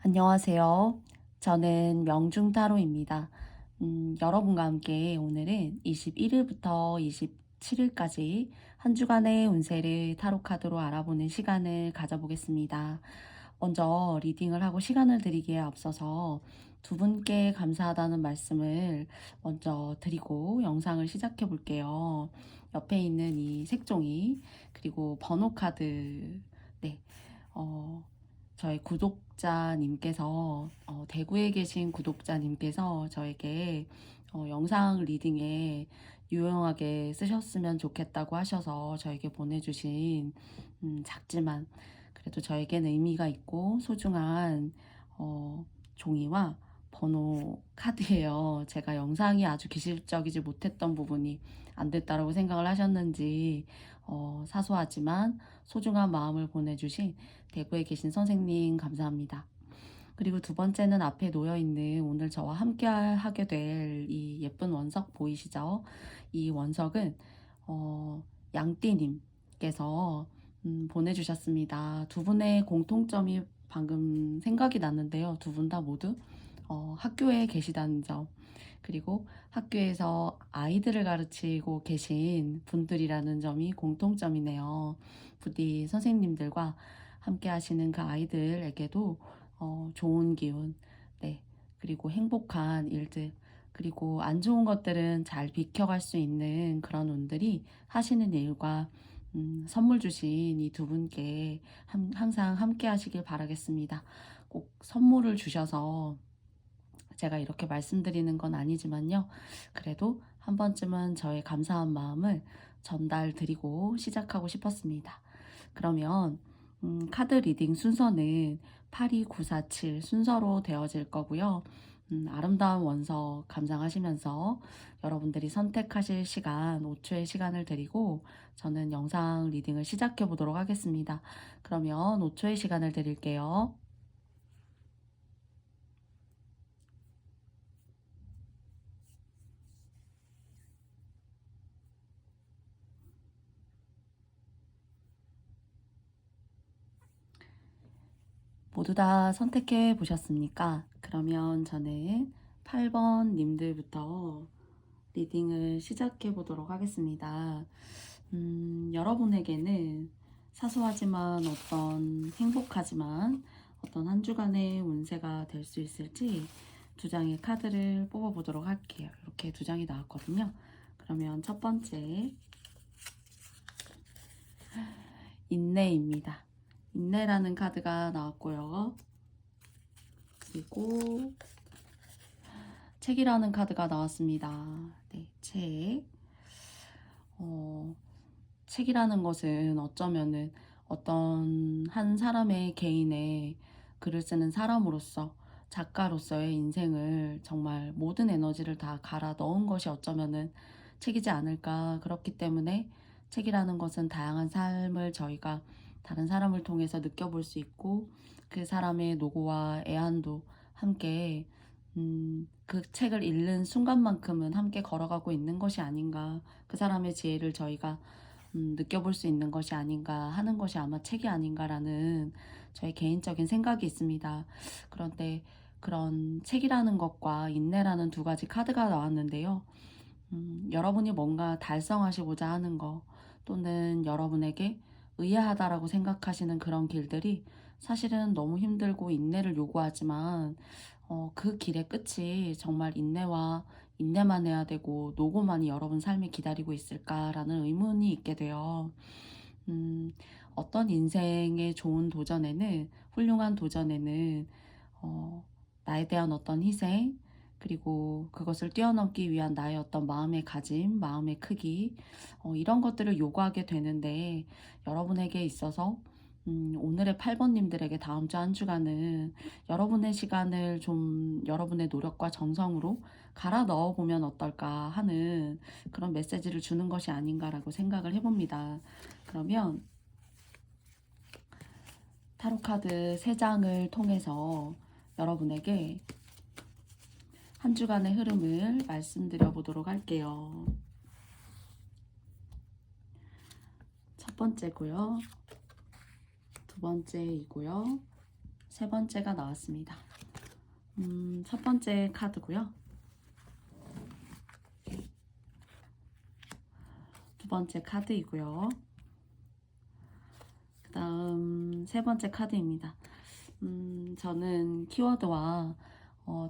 안녕하세요. 저는 명중타로입니다. 여러분과 함께 오늘은 21일부터 27일까지 한 주간의 운세를 타로 카드로 알아보는 시간을 가져보겠습니다. 먼저 리딩을 하고 시간을 드리기에 앞서서 두 분께 감사하다는 말씀을 먼저 드리고 영상을 시작해 볼게요. 옆에 있는 이 색종이 그리고 번호 카드, 네, 어, 저희 구독자님께서 대구에 계신 구독자님께서 저에게 영상 리딩에 유용하게 쓰셨으면 좋겠다고 하셔서 저에게 보내주신 작지만 그래도 저에겐 의미가 있고 소중한 종이와 번호 카드예요. 제가 영상이 아주 기술적이지 못했던 부분이 안 됐다라고 생각을 하셨는지 사소하지만 소중한 마음을 보내주신 대구에 계신 선생님 감사합니다. 그리고 두 번째는 앞에 놓여있는 오늘 저와 함께 하게 될 이 예쁜 원석 보이시죠? 이 원석은 양띠님께서 보내주셨습니다. 두 분의 공통점이 방금 생각이 났는데요. 두 분 다 모두 학교에 계시다는 점, 그리고 학교에서 아이들을 가르치고 계신 분들이라는 점이 공통점이네요. 부디 선생님들과 함께 하시는 그 아이들에게도 좋은 기운, 네, 그리고 행복한 일들, 그리고 안 좋은 것들은 잘 비켜갈 수 있는 그런 운들이 하시는 일과 선물 주신 이 두 분께 항상 함께 하시길 바라겠습니다. 꼭 선물을 주셔서 제가 이렇게 말씀드리는 건 아니지만요. 그래도 한 번쯤은 저의 감사한 마음을 전달드리고 시작하고 싶었습니다. 그러면 카드 리딩 순서는 82947 순서로 되어질 거고요. 아름다운 원석 감상하시면서 여러분들이 선택하실 시간 5초의 시간을 드리고 저는 영상 리딩을 시작해 보도록 하겠습니다. 그러면 5초의 시간을 드릴게요. 모두 다 선택해 보셨습니까? 그러면 저는 8번 님들부터 리딩을 시작해 보도록 하겠습니다. 여러분에게는 사소하지만 행복하지만 어떤 한 주간의 운세가 될 수 있을지 두 장의 카드를 뽑아 보도록 할게요. 이렇게 두 장이 나왔거든요. 그러면 첫 번째, 인내입니다. 인내라는 카드가 나왔고요. 그리고 책이라는 카드가 나왔습니다. 네, 책. 책이라는 것은 어쩌면은 어떤 한 사람의 개인의 글을 쓰는 사람으로서 작가로서의 인생을 정말 모든 에너지를 다 갈아 넣은 것이 어쩌면은 책이지 않을까. 그렇기 때문에 책이라는 것은 다양한 삶을 저희가 다른 사람을 통해서 느껴볼 수 있고 그 사람의 노고와 애환도 함께 그 책을 읽는 순간만큼은 함께 걸어가고 있는 것이 아닌가. 그 사람의 지혜를 저희가 느껴볼 수 있는 것이 아닌가 하는 것이 아마 책이 아닌가라는 저의 개인적인 생각이 있습니다. 그런데 그런 책이라는 것과 인내라는 두 가지 카드가 나왔는데요. 여러분이 뭔가 달성하시고자 하는 거 또는 여러분에게 의아하다라고 생각하시는 그런 길들이 사실은 너무 힘들고 인내를 요구하지만 그 길의 끝이 정말 인내만 해야 되고 노고만이 여러분 삶에 기다리고 있을까라는 의문이 있게 돼요. 음, 어떤 인생의 좋은 도전에는 훌륭한 도전에는 어, 나에 대한 어떤 희생 그리고 그것을 뛰어넘기 위한 나의 어떤 마음의 가짐, 마음의 크기 이런 것들을 요구하게 되는데 여러분에게 있어서 오늘의 8번님들에게 다음 주 한 주간은 여러분의 시간을 좀 여러분의 노력과 정성으로 갈아 넣어보면 어떨까 하는 그런 메시지를 주는 것이 아닌가라고 생각을 해봅니다. 그러면 타로카드 3장을 통해서 여러분에게 한 주간의 흐름을 말씀드려 보도록 할게요. 첫 번째고요. 두 번째이고요. 세 번째가 나왔습니다. 첫 번째 카드고요. 두 번째 카드이고요. 그 다음 세 번째 카드입니다. 저는 키워드와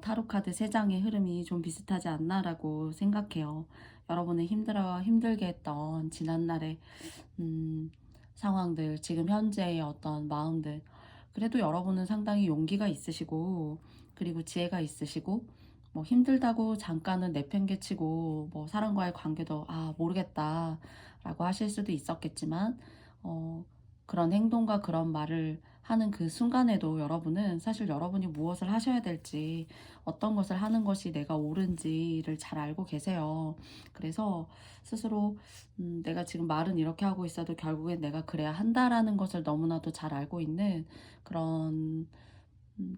타로 카드 3장의 흐름이 좀 비슷하지 않나라고 생각해요. 여러분을 힘들게 했던 지난날의 상황들, 지금 현재의 어떤 마음들, 그래도 여러분은 상당히 용기가 있으시고, 그리고 지혜가 있으시고, 뭐 힘들다고 잠깐은 내팽개치고, 뭐 사람과의 관계도 모르겠다 라고 하실 수도 있었겠지만, 어, 그런 행동과 그런 말을 하는 그 순간에도 여러분은 사실 여러분이 무엇을 하셔야 될지, 어떤 것을 하는 것이 내가 옳은지를 잘 알고 계세요. 그래서 스스로 내가 지금 말은 이렇게 하고 있어도 결국엔 내가 그래야 한다라는 것을 너무나도 잘 알고 있는 그런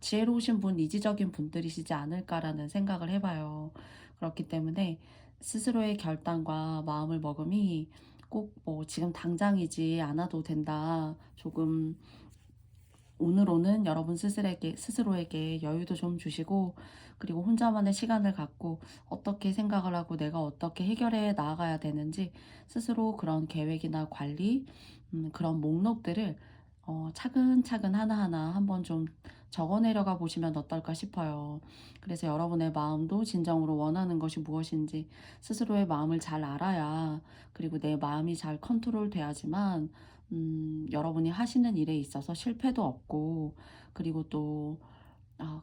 지혜로우신 분, 이지적인 분들이시지 않을까라는 생각을 해봐요. 그렇기 때문에 스스로의 결단과 마음을 먹음이 꼭 뭐 지금 당장이지 않아도 된다. 조금 오늘오는 여러분 스스로에게 여유도 좀 주시고, 그리고 혼자만의 시간을 갖고 어떻게 생각을 하고 내가 어떻게 해결해 나아가야 되는지 스스로 그런 계획이나 관리, 그런 목록들을 차근차근 하나하나 한번 좀 적어 내려가 보시면 어떨까 싶어요. 그래서 여러분의 마음도 진정으로 원하는 것이 무엇인지 스스로의 마음을 잘 알아야, 그리고 내 마음이 잘 컨트롤 돼야지만 여러분이 하시는 일에 있어서 실패도 없고, 그리고 또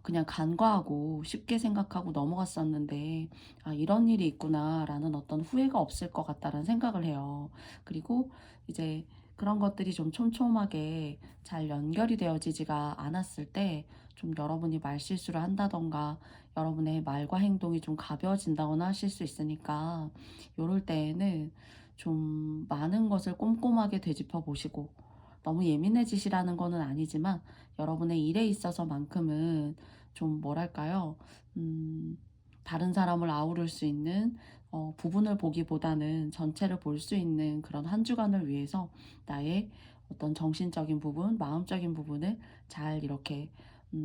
그냥 간과하고 쉽게 생각하고 넘어갔었는데 이런 일이 있구나라는 어떤 후회가 없을 것 같다는 생각을 해요. 그리고 이제 그런 것들이 좀 촘촘하게 잘 연결이 되어지지가 않았을 때 좀 여러분이 말실수를 한다던가 여러분의 말과 행동이 좀 가벼워진다거나 하실 수 있으니까, 요럴 때에는 좀 많은 것을 꼼꼼하게 되짚어 보시고, 너무 예민해지시라는 거는 아니지만 여러분의 일에 있어서만큼은 좀 뭐랄까요? 다른 사람을 아우를 수 있는 부분을 보기보다는 전체를 볼 수 있는 그런 한 주간을 위해서 나의 어떤 정신적인 부분, 마음적인 부분을 잘 이렇게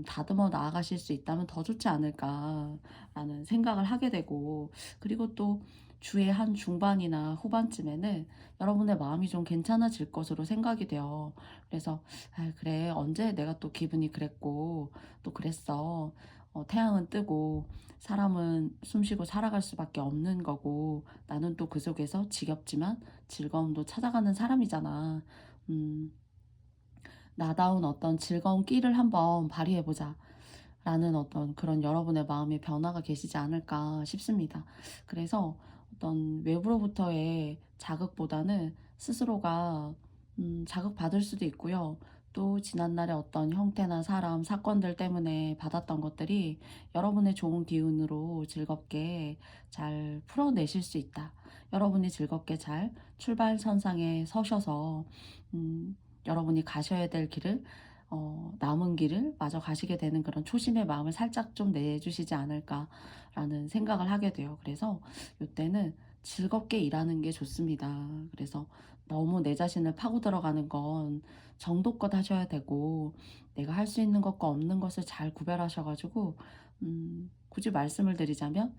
다듬어 나아가실 수 있다면 더 좋지 않을까라는 생각을 하게 되고, 그리고 또 주의 한 중반이나 후반쯤에는 여러분의 마음이 좀 괜찮아질 것으로 생각이 돼요. 그래서 그래, 언제 내가 또 기분이 그랬고 또 그랬어. 태양은 뜨고 사람은 숨쉬고 살아갈 수밖에 없는 거고, 나는 또 그 속에서 지겹지만 즐거움도 찾아가는 사람이잖아. 음, 나다운 어떤 즐거운 끼를 한번 발휘해보자 라는 어떤 그런 여러분의 마음의 변화가 계시지 않을까 싶습니다. 그래서 어떤 외부로부터의 자극보다는 스스로가 자극받을 수도 있고요. 또 지난날의 어떤 형태나 사람, 사건들 때문에 받았던 것들이 여러분의 좋은 기운으로 즐겁게 잘 풀어내실 수 있다. 여러분이 즐겁게 잘 출발선상에 서셔서 음, 여러분이 가셔야 될 길을, 남은 길을 마저 가시게 되는 그런 초심의 마음을 살짝 좀 내주시지 않을까라는 생각을 하게 돼요. 그래서 이때는 즐겁게 일하는 게 좋습니다. 그래서 너무 내 자신을 파고 들어가는 건 정도껏 하셔야 되고, 내가 할 수 있는 것과 없는 것을 잘 구별하셔가지고, 굳이 말씀을 드리자면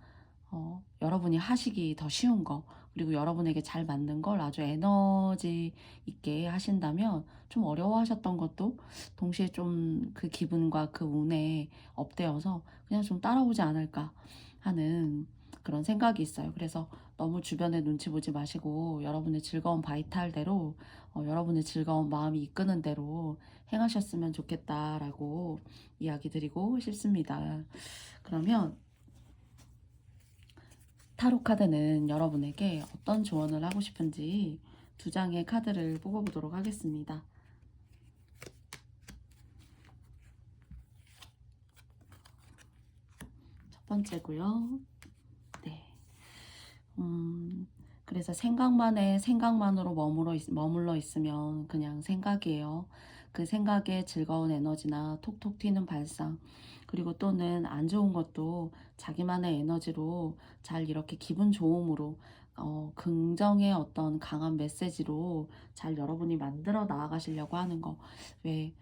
여러분이 하시기 더 쉬운 거, 그리고 여러분에게 잘 맞는 걸 아주 에너지 있게 하신다면, 좀 어려워하셨던 것도 동시에 좀 그 기분과 그 운에 업되어서 그냥 좀 따라오지 않을까 하는 그런 생각이 있어요. 그래서 너무 주변에 눈치 보지 마시고 여러분의 즐거운 바이탈대로, 여러분의 즐거운 마음이 이끄는 대로 행하셨으면 좋겠다라고 이야기 드리고 싶습니다. 그러면 타로 카드는 여러분에게 어떤 조언을 하고 싶은지 두 장의 카드를 뽑아보도록 하겠습니다. 첫 번째고요. 네. 그래서 생각만으로 머물러 있으면 그냥 생각이에요. 그 생각에 즐거운 에너지나 톡톡 튀는 발상, 그리고 또는 안 좋은 것도 자기만의 에너지로 잘 이렇게 기분 좋음으로, 긍정의 어떤 강한 메시지로 잘 여러분이 만들어 나아가시려고 하는 거. 왜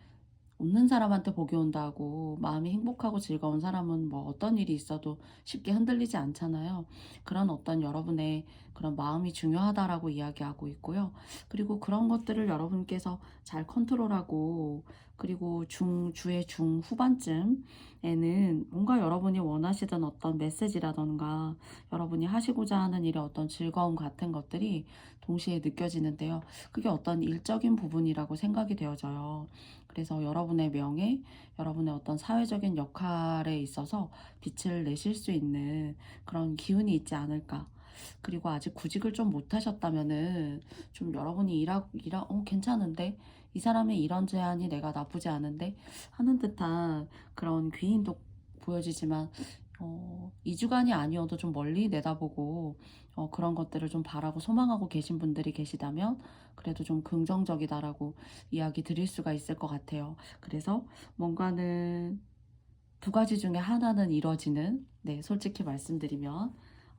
웃는 사람한테 복이 온다고 마음이 행복하고 즐거운 사람은 뭐 어떤 일이 있어도 쉽게 흔들리지 않잖아요. 그런 어떤 여러분의 그런 마음이 중요하다라고 이야기하고 있고요. 그리고 그런 것들을 여러분께서 잘 컨트롤하고, 그리고 주의 중후반쯤에는 뭔가 여러분이 원하시던 어떤 메시지라던가 여러분이 하시고자 하는 일의 어떤 즐거움 같은 것들이 동시에 느껴지는데요. 그게 어떤 일적인 부분이라고 생각이 되어져요. 그래서 여러분의 명예, 여러분의 어떤 사회적인 역할에 있어서 빛을 내실 수 있는 그런 기운이 있지 않을까. 그리고 아직 구직을 좀 못하셨다면은 좀 여러분이 괜찮은데? 이 사람의 이런 제안이 내가 나쁘지 않은데? 하는 듯한 그런 귀인도 보여지지만, 2주간이 아니어도 좀 멀리 내다보고, 그런 것들을 좀 바라고 소망하고 계신 분들이 계시다면, 그래도 좀 긍정적이다라고 이야기 드릴 수가 있을 것 같아요. 그래서 뭔가는 두 가지 중에 하나는 이뤄지는, 네, 솔직히 말씀드리면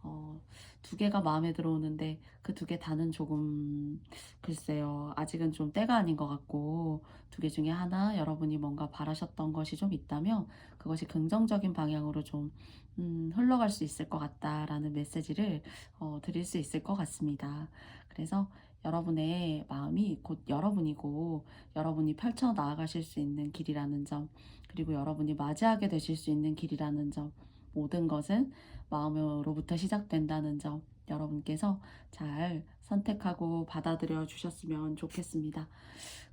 어, 두 개가 마음에 들어오는데 그 두 개 다는 조금, 글쎄요, 아직은 좀 때가 아닌 것 같고, 두 개 중에 하나 여러분이 뭔가 바라셨던 것이 좀 있다면 그것이 긍정적인 방향으로 좀 흘러갈 수 있을 것 같다라는 메시지를 드릴 수 있을 것 같습니다. 그래서 여러분의 마음이 곧 여러분이고, 여러분이 펼쳐 나아가실 수 있는 길이라는 점, 그리고 여러분이 맞이하게 되실 수 있는 길이라는 점, 모든 것은 마음으로부터 시작된다는 점, 여러분께서 잘 선택하고 받아들여 주셨으면 좋겠습니다.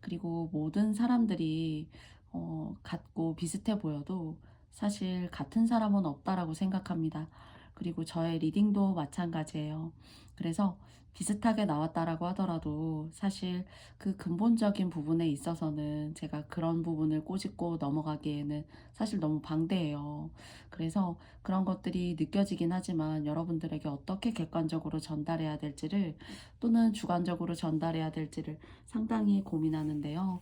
그리고 모든 사람들이 같고 비슷해 보여도 사실 같은 사람은 없다라고 생각합니다. 그리고 저의 리딩도 마찬가지예요. 그래서 비슷하게 나왔다라고 하더라도 사실 그 근본적인 부분에 있어서는 제가 그런 부분을 꼬집고 넘어가기에는 사실 너무 방대해요. 그래서 그런 것들이 느껴지긴 하지만 여러분들에게 어떻게 객관적으로 전달해야 될지를, 또는 주관적으로 전달해야 될지를 상당히 고민하는데요.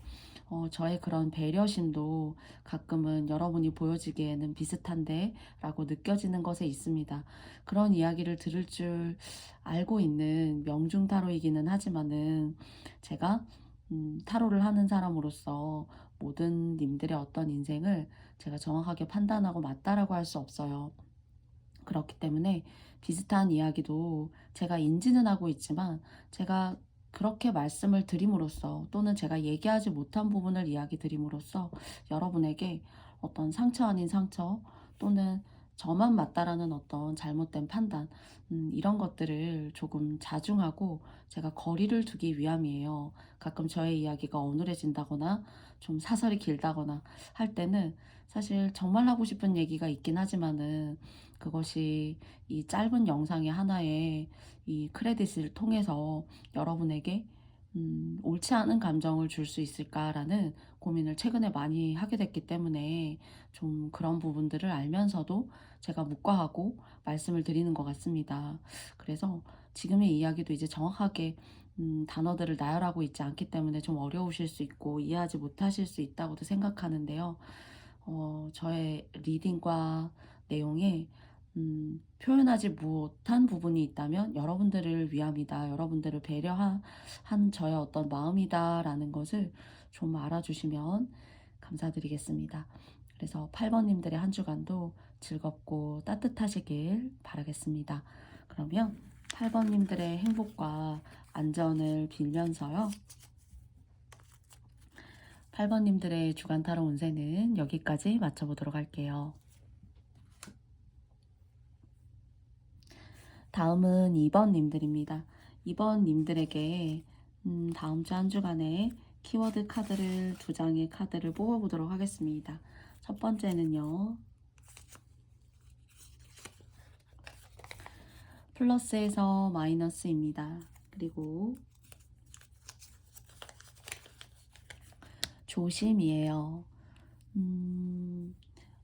저의 그런 배려심도 가끔은 여러분이 보여지기에는 비슷한데 라고 느껴지는 것에 있습니다. 그런 이야기를 들을 줄 알고 있는 명중타로이기는 하지만은, 제가 타로를 하는 사람으로서 모든 님들의 어떤 인생을 제가 정확하게 판단하고 맞다라고 할 수 없어요. 그렇기 때문에 비슷한 이야기도 제가 인지는 하고 있지만, 제가 그렇게 말씀을 드림으로써, 또는 제가 얘기하지 못한 부분을 이야기 드림으로써 여러분에게 어떤 상처 아닌 상처, 또는 저만 맞다라는 어떤 잘못된 판단, 이런 것들을 조금 자중하고 제가 거리를 두기 위함이에요. 가끔 저의 이야기가 어눌해진다거나 좀 사설이 길다거나 할 때는, 사실 정말 하고 싶은 얘기가 있긴 하지만은 그것이 이 짧은 영상의 하나의 이 크레딧을 통해서 여러분에게 옳지 않은 감정을 줄 수 있을까라는 고민을 최근에 많이 하게 됐기 때문에, 좀 그런 부분들을 알면서도 제가 묵과하고 말씀을 드리는 것 같습니다. 그래서 지금의 이야기도 이제 정확하게 단어들을 나열하고 있지 않기 때문에 좀 어려우실 수 있고 이해하지 못하실 수 있다고도 생각하는데요. 저의 리딩과 내용에 표현하지 못한 부분이 있다면 여러분들을 위함이다, 여러분들을 배려한 저의 어떤 마음이다라는 것을 좀 알아주시면 감사드리겠습니다. 그래서 8번님들의 한 주간도 즐겁고 따뜻하시길 바라겠습니다. 그러면 8번님들의 행복과 안전을 빌면서요, 8번님들의 주간 타로 운세는 여기까지 마쳐보도록 할게요. 다음은 2번님들입니다. 2번님들에게 다음 주 한 주간의 키워드 카드를, 두 장의 카드를 뽑아보도록 하겠습니다. 첫 번째는요, 플러스에서 마이너스입니다. 그리고 조심이에요.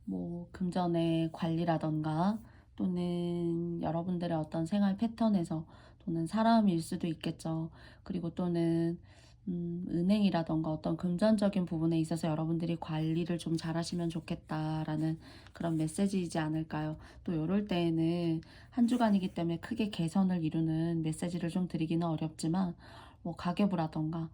뭐 금전의 관리라던가, 또는 여러분들의 어떤 생활 패턴에서, 또는 사람일 수도 있겠죠. 그리고 또는 은행이라던가 어떤 금전적인 부분에 있어서 여러분들이 관리를 좀 잘하시면 좋겠다라는 그런 메시지이지 않을까요? 또 이럴 때에는 한 주간이기 때문에 크게 개선을 이루는 메시지를 좀 드리기는 어렵지만, 뭐 가계부라던가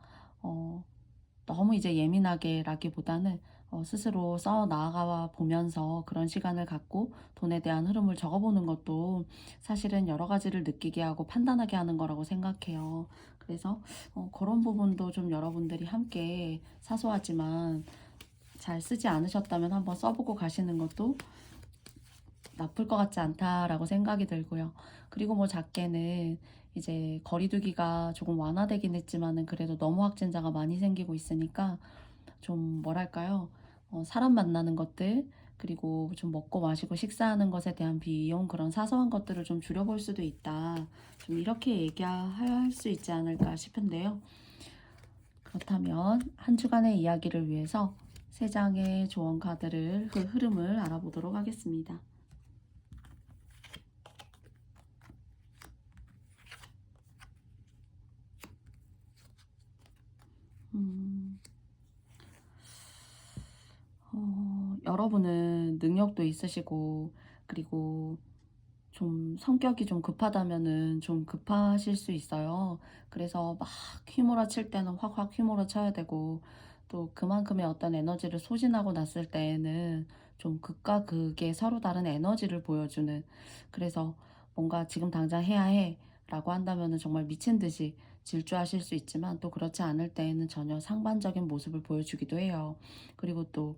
너무 이제 예민하게라기보다는 스스로 써 나아가 보면서 그런 시간을 갖고 돈에 대한 흐름을 적어보는 것도 사실은 여러 가지를 느끼게 하고 판단하게 하는 거라고 생각해요. 그래서 그런 부분도 좀 여러분들이 함께 사소하지만 잘 쓰지 않으셨다면 한번 써보고 가시는 것도 나쁠 것 같지 않다라고 생각이 들고요. 그리고 뭐 작게는 이제 거리두기가 조금 완화되긴 했지만은 그래도 너무 확진자가 많이 생기고 있으니까 좀 뭐랄까요? 사람 만나는 것들, 그리고 좀 먹고 마시고 식사하는 것에 대한 비용, 그런 사소한 것들을 좀 줄여볼 수도 있다. 좀 이렇게 얘기할 수 있지 않을까 싶은데요. 그렇다면 한 주간의 이야기를 위해서 세 장의 조언 카드를 그 흐름을 알아보도록 하겠습니다. 음, 여러분은 능력도 있으시고, 그리고 좀 성격이 좀 급하다면은 좀 급하실 수 있어요. 그래서 막 휘몰아칠 때는 확확 휘몰아쳐야 되고, 또 그만큼의 어떤 에너지를 소진하고 났을 때에는 좀 극과 극의 서로 다른 에너지를 보여주는, 그래서 뭔가 지금 당장 해야 해 라고 한다면은 정말 미친 듯이 질주하실 수 있지만, 또 그렇지 않을 때에는 전혀 상반적인 모습을 보여주기도 해요. 그리고 또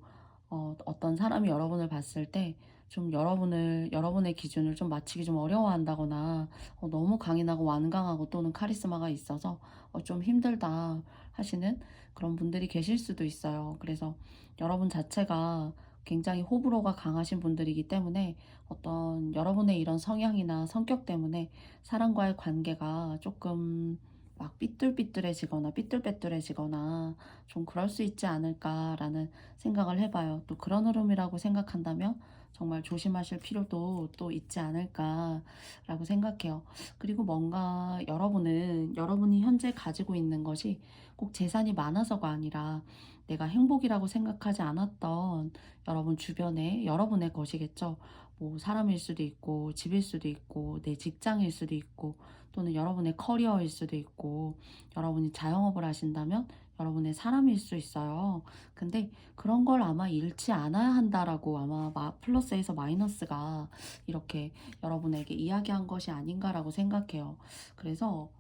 어떤 사람이 여러분을 봤을 때 좀 여러분의 기준을 좀 맞추기 좀 어려워한다거나, 너무 강인하고 완강하고 또는 카리스마가 있어서 좀 힘들다 하시는 그런 분들이 계실 수도 있어요. 그래서 여러분 자체가 굉장히 호불호가 강하신 분들이기 때문에 어떤 여러분의 이런 성향이나 성격 때문에 사람과의 관계가 조금 막 삐뚤삐뚤해지거나 삐뚤빼뚤해지거나 좀 그럴 수 있지 않을까라는 생각을 해봐요. 또 그런 흐름이라고 생각한다면 정말 조심하실 필요도 또 있지 않을까라고 생각해요. 그리고 뭔가 여러분이 현재 가지고 있는 것이 꼭 재산이 많아서가 아니라 내가 행복이라고 생각하지 않았던 여러분 주변에 여러분의 것이겠죠. 뭐 사람일 수도 있고 집일 수도 있고 내 직장일 수도 있고 또는 여러분의 커리어일 수도 있고, 여러분이 자영업을 하신다면 여러분의 사람일 수 있어요. 근데 그런 걸 아마 잃지 않아야 한다라고 아마 플러스에서 마이너스가 이렇게 여러분에게 이야기한 것이 아닌가라고 생각해요. 그래서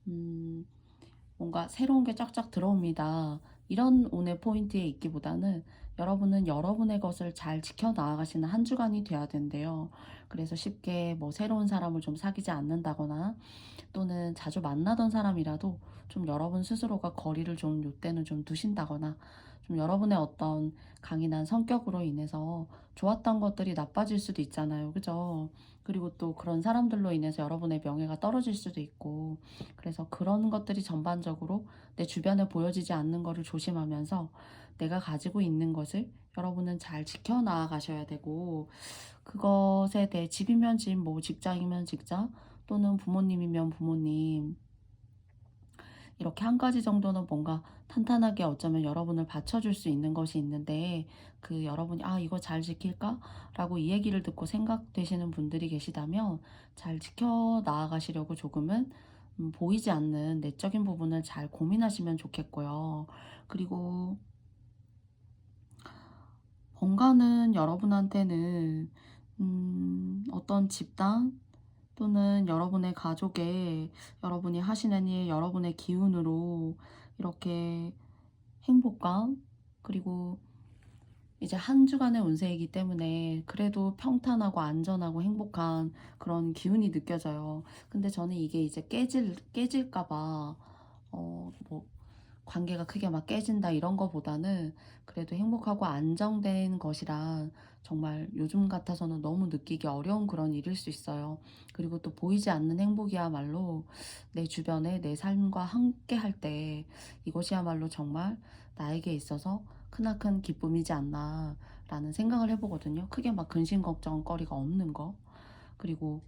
음, 뭔가 새로운 게 쫙쫙 들어옵니다. 이런 오늘 포인트에 있기보다는 여러분은 여러분의 것을 잘 지켜나가시는 한 주간이 돼야 된대요. 그래서 쉽게 뭐 새로운 사람을 좀 사귀지 않는다거나, 또는 자주 만나던 사람이라도 좀 여러분 스스로가 거리를 좀 요때는 좀 두신다거나, 좀 여러분의 어떤 강인한 성격으로 인해서 좋았던 것들이 나빠질 수도 있잖아요. 그죠? 그리고 또 그런 사람들로 인해서 여러분의 명예가 떨어질 수도 있고, 그래서 그런 것들이 전반적으로 내 주변에 보여지지 않는 것을 조심하면서 내가 가지고 있는 것을 여러분은 잘 지켜나가셔야 되고, 그것에 대해 집이면 집, 뭐 직장이면 직장, 또는 부모님이면 부모님, 이렇게 한 가지 정도는 뭔가 탄탄하게 어쩌면 여러분을 받쳐줄 수 있는 것이 있는데, 그 여러분이 이거 잘 지킬까? 라고 이 얘기를 듣고 생각되시는 분들이 계시다면 잘 지켜 나아가시려고 조금은 보이지 않는 내적인 부분을 잘 고민하시면 좋겠고요. 그리고 본가는 여러분한테는 어떤 집단 또는 여러분의 가족의, 여러분이 하시는 일, 여러분의 기운으로 이렇게 행복감, 그리고 이제 한 주간의 운세이기 때문에 그래도 평탄하고 안전하고 행복한 그런 기운이 느껴져요. 근데 저는 이게 이제 깨질까 봐, 뭐 관계가 크게 막 깨진다 이런 거보다는 그래도 행복하고 안정된 것이란 정말 요즘 같아서는 너무 느끼기 어려운 그런 일일 수 있어요. 그리고 또 보이지 않는 행복이야말로 내 주변에 내 삶과 함께 할 때 이것이야말로 정말 나에게 있어서 크나큰 기쁨이지 않나라는 생각을 해보거든요. 크게 막 근심 걱정거리가 없는 거. 그리고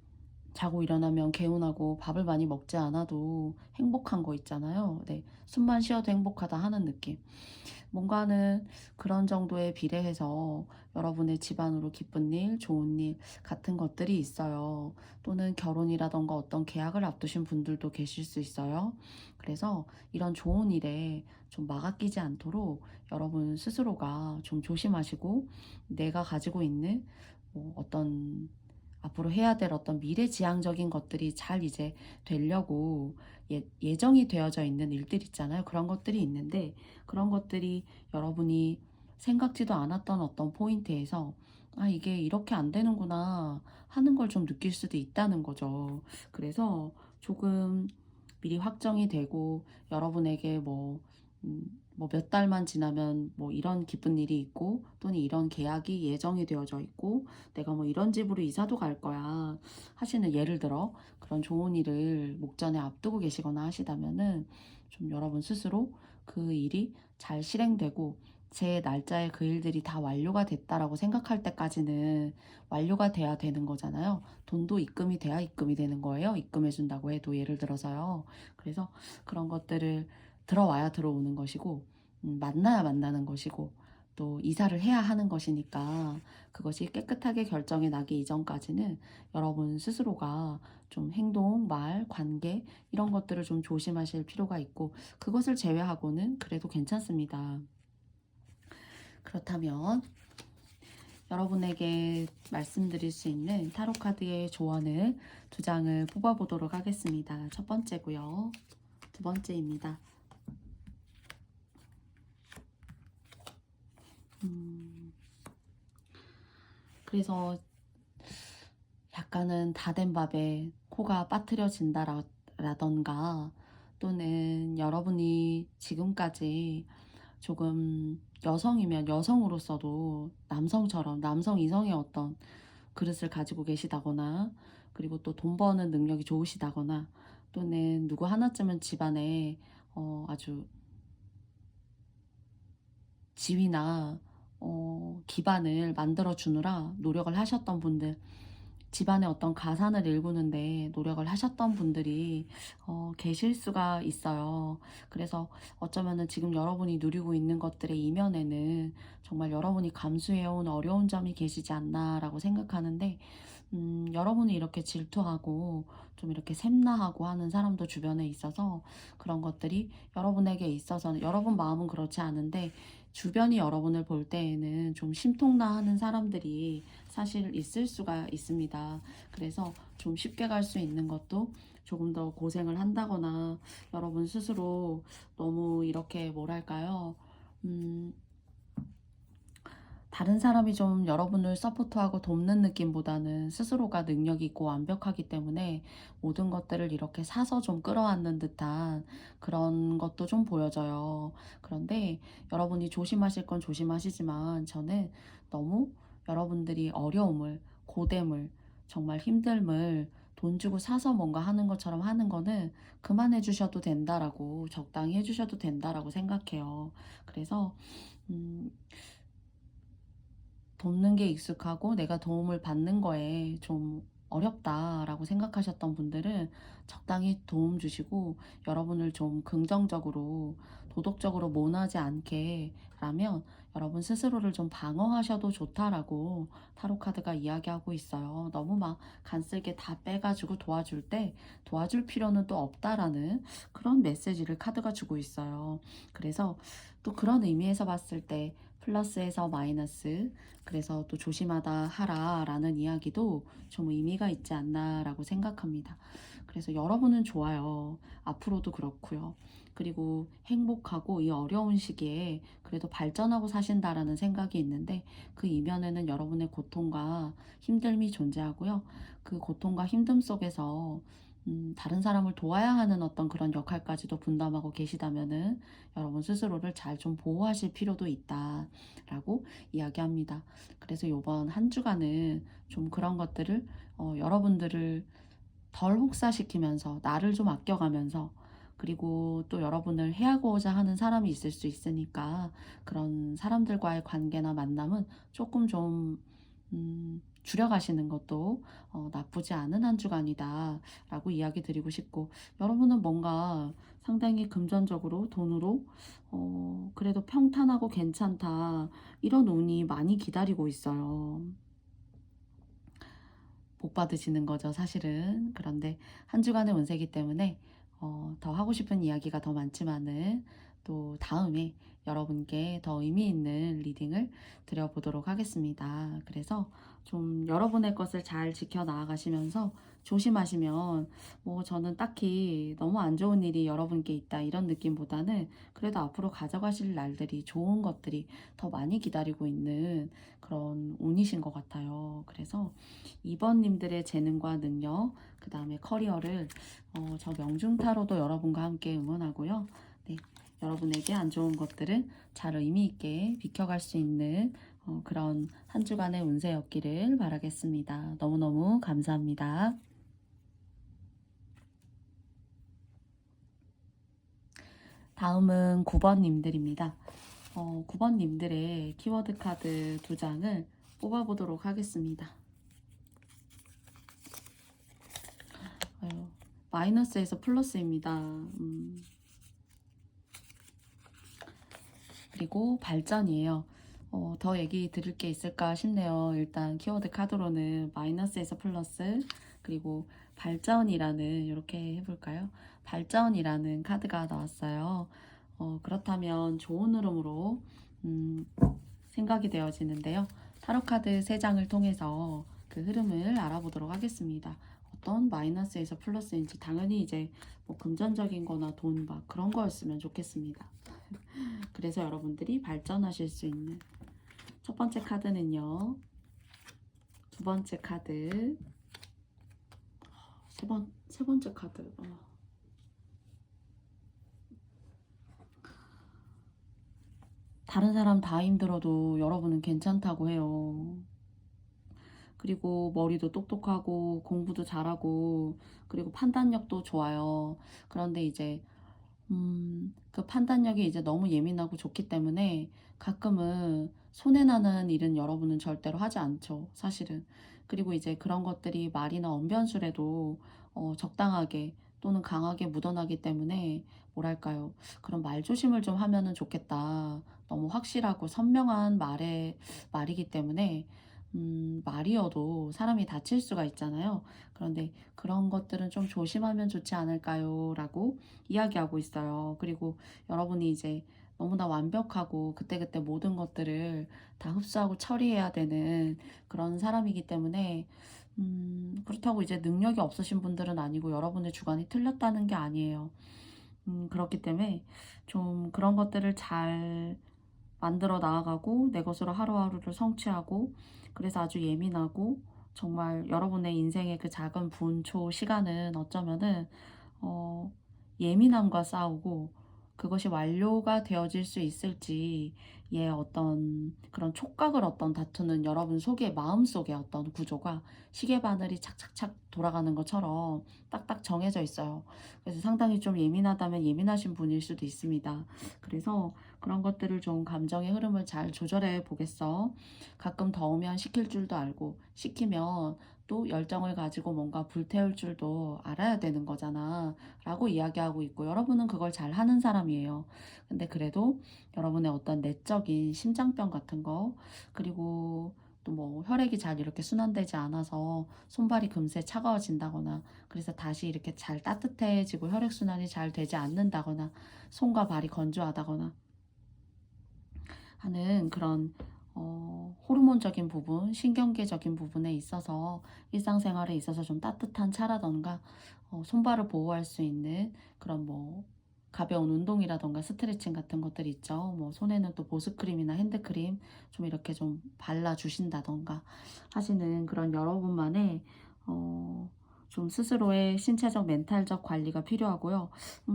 자고 일어나면 개운하고 밥을 많이 먹지 않아도 행복한 거 있잖아요. 네. 숨만 쉬어도 행복하다 하는 느낌. 뭔가는 그런 정도에 비례해서 여러분의 집안으로 기쁜 일, 좋은 일 같은 것들이 있어요. 또는 결혼이라던가 어떤 계약을 앞두신 분들도 계실 수 있어요. 그래서 이런 좋은 일에 좀 막아끼지 않도록 여러분 스스로가 좀 조심하시고, 내가 가지고 있는 어떤 앞으로 해야 될 어떤 미래지향적인 것들이 잘 이제 되려고 예정이 되어져 있는 일들 있잖아요. 그런 것들이 있는데, 그런 것들이 여러분이 생각지도 않았던 어떤 포인트에서 아, 이게 이렇게 안 되는구나 하는 걸 좀 느낄 수도 있다는 거죠. 그래서 조금 미리 확정이 되고 여러분에게 뭐 몇 달만 지나면 뭐 이런 기쁜 일이 있고, 또는 이런 계약이 예정이 되어져 있고, 내가 뭐 이런 집으로 이사도 갈 거야 하시는, 예를 들어 그런 좋은 일을 목전에 앞두고 계시거나 하시다면은 좀 여러분 스스로 그 일이 잘 실행되고 제 날짜에 그 일들이 다 완료가 됐다라고 생각할 때까지는 완료가 돼야 되는 거잖아요. 돈도 입금이 돼야 입금이 되는 거예요. 입금해 준다고 해도, 예를 들어서요. 그래서 그런 것들을 들어와야 들어오는 것이고, 만나야 만나는 것이고, 또 이사를 해야 하는 것이니까 그것이 깨끗하게 결정이 나기 이전까지는 여러분 스스로가 좀 행동, 말, 관계 이런 것들을 좀 조심하실 필요가 있고, 그것을 제외하고는 그래도 괜찮습니다. 그렇다면 여러분에게 말씀드릴 수 있는 타로 카드의 조언을 두 장을 뽑아보도록 하겠습니다. 첫 번째고요. 두 번째입니다. 그래서 약간은 다 된 밥에 코가 빠뜨려진다라던가, 또는 여러분이 지금까지 조금 여성이면 여성으로서도 남성처럼 남성 이성의 어떤 그릇을 가지고 계시다거나, 그리고 또 돈 버는 능력이 좋으시다거나, 또는 누구 하나쯤은 집안에 아주 지위나 기반을 만들어 주느라 노력을 하셨던 분들, 집안의 어떤 가산을 일구는데 노력을 하셨던 분들이 계실 수가 있어요. 그래서 어쩌면은 지금 여러분이 누리고 있는 것들의 이면에는 정말 여러분이 감수해온 어려운 점이 계시지 않나라고 생각하는데, 여러분이 이렇게 질투하고 좀 이렇게 샘나하고 하는 사람도 주변에 있어서, 그런 것들이 여러분에게 있어서는, 여러분 마음은 그렇지 않은데 주변이 여러분을 볼 때에는 좀 심통나하는 사람들이 사실 있을 수가 있습니다. 그래서 좀 쉽게 갈 수 있는 것도 조금 더 고생을 한다거나, 여러분 스스로 너무 이렇게 뭐랄까요, 다른 사람이 좀 여러분을 서포트하고 돕는 느낌보다는 스스로가 능력이 있고 완벽하기 때문에 모든 것들을 이렇게 사서 좀 끌어안는 듯한 그런 것도 좀 보여져요. 그런데 여러분이 조심하실 건 조심하시지만, 저는 너무 여러분들이 어려움을, 고됨을, 정말 힘듦을 돈 주고 사서 뭔가 하는 것처럼 하는 거는 그만해 주셔도 된다라고, 적당히 해 주셔도 된다라고 생각해요. 그래서 음, 돕는 게 익숙하고 내가 도움을 받는 거에 좀 어렵다라고 생각하셨던 분들은 적당히 도움 주시고, 여러분을 좀 긍정적으로, 도덕적으로 모나지 않게 라면 여러분 스스로를 좀 방어하셔도 좋다라고 타로 카드가 이야기하고 있어요. 너무 막 간쓸게 다 빼가지고 도와줄 때 도와줄 필요는 또 없다라는 그런 메시지를 카드가 주고 있어요. 그래서 또 그런 의미에서 봤을 때 플러스에서 마이너스, 그래서 또 조심하다 하라라는 이야기도 좀 의미가 있지 않나라고 생각합니다. 그래서 여러분은 좋아요. 앞으로도 그렇고요. 그리고 행복하고 이 어려운 시기에 그래도 발전하고 사신다라는 생각이 있는데, 그 이면에는 여러분의 고통과 힘듦이 존재하고요. 그 고통과 힘듦 속에서 다른 사람을 도와야 하는 어떤 그런 역할까지도 분담하고 계시다면은 여러분 스스로를 잘 좀 보호하실 필요도 있다라고 이야기합니다. 그래서 이번 한 주간은 좀 그런 것들을 여러분들을 덜 혹사시키면서, 나를 좀 아껴가면서, 그리고 또 여러분을 해하고자 하는 사람이 있을 수 있으니까 그런 사람들과의 관계나 만남은 조금 좀 줄여가시는 것도 나쁘지 않은 한 주간이다 라고 이야기 드리고 싶고, 여러분은 뭔가 상당히 금전적으로 돈으로 그래도 평탄하고 괜찮다, 이런 운이 많이 기다리고 있어요. 복 받으시는 거죠, 사실은. 그런데 한 주간의 운세이기 때문에 더 하고 싶은 이야기가 더 많지만은 또 다음에 여러분께 더 의미 있는 리딩을 드려보도록 하겠습니다. 그래서 좀 여러분의 것을 잘 지켜 나아가시면서 조심하시면, 뭐 저는 딱히 너무 안 좋은 일이 여러분께 있다 이런 느낌보다는 그래도 앞으로 가져가실 날들이, 좋은 것들이 더 많이 기다리고 있는 그런 운이신 것 같아요. 그래서 2번님들의 재능과 능력, 그 다음에 커리어를 저 명중타로도 여러분과 함께 응원하고요. 네, 여러분에게 안 좋은 것들은 잘 의미 있게 비켜갈 수 있는 그런 한 주간의 운세였기를 바라겠습니다. 너무너무 감사합니다. 다음은 9번님들입니다. 9번님들의 키워드 카드 2장을 뽑아보도록 하겠습니다. 마이너스에서 플러스입니다. 그리고 발전이에요. 더 얘기 드릴 게 있을까 싶네요. 일단 키워드 카드로는 마이너스에서 플러스, 그리고 발전이라는, 이렇게 해볼까요? 발전이라는 카드가 나왔어요. 그렇다면 좋은 흐름으로 생각이 되어지는데요. 타로 카드 3장을 통해서 그 흐름을 알아보도록 하겠습니다. 어떤 마이너스에서 플러스인지, 당연히 이제 뭐 금전적인 거나 돈 막 그런 거였으면 좋겠습니다. 그래서 여러분들이 발전하실 수 있는 첫 번째 카드는요, 두 번째 카드, 세 번째 카드. 다른 사람 다 힘들어도 여러분은 괜찮다고 해요. 그리고 머리도 똑똑하고 공부도 잘하고 그리고 판단력도 좋아요. 그런데 이제 그 판단력이 이제 너무 예민하고 좋기 때문에 가끔은 손해나는 일은 여러분은 절대로 하지 않죠, 사실은. 그리고 이제 그런 것들이 말이나 언변술에도 적당하게 또는 강하게 묻어나기 때문에, 뭐랄까요, 그런 말조심을 좀 하면은 좋겠다. 너무 확실하고 선명한 말이기 때문에 말이어도 사람이 다칠 수가 있잖아요. 그런데 그런 것들은 좀 조심하면 좋지 않을까요? 라고 이야기하고 있어요. 그리고 여러분이 이제 너무나 완벽하고 그때그때 모든 것들을 다 흡수하고 처리해야 되는 그런 사람이기 때문에, 그렇다고 이제 능력이 없으신 분들은 아니고 여러분의 주관이 틀렸다는 게 아니에요. 그렇기 때문에 좀 그런 것들을 잘 만들어 나아가고 내 것으로 하루하루를 성취하고, 그래서 아주 예민하고, 정말 여러분의 인생의 그 작은 분초 시간은 어쩌면은 어, 예민함과 싸우고, 그것이 완료가 되어질 수 있을지 의 어떤 그런 촉각을 어떤 다투는 여러분 속의, 마음속의 어떤 구조가 시계 바늘이 착착착 돌아가는 것처럼 딱딱 정해져 있어요. 그래서 상당히 좀 예민하다면 예민하신 분일 수도 있습니다. 그래서 그런 것들을 좀, 감정의 흐름을 잘 조절해 보겠어. 가끔 더우면 식힐 줄도 알고, 식히면 또 열정을 가지고 뭔가 불태울 줄도 알아야 되는 거잖아 라고 이야기하고 있고, 여러분은 그걸 잘 하는 사람이에요. 근데 그래도 여러분의 어떤 내적인 심장병 같은 거, 그리고 또 뭐 혈액이 잘 이렇게 순환되지 않아서 손발이 금세 차가워진다거나, 그래서 다시 이렇게 잘 따뜻해지고 혈액순환이 잘 되지 않는다거나, 손과 발이 건조하다거나 하는 그런 호르몬적인 부분, 신경계적인 부분에 있어서, 일상생활에 있어서 좀 따뜻한 차라던가 손발을 보호할 수 있는 그런 뭐 가벼운 운동이라던가 스트레칭 같은 것들이 있죠. 뭐 손에는 또 보습크림이나 핸드크림 좀 이렇게 좀 발라주신다던가 하시는 그런 여러분만의 좀 스스로의 신체적, 멘탈적 관리가 필요하고요.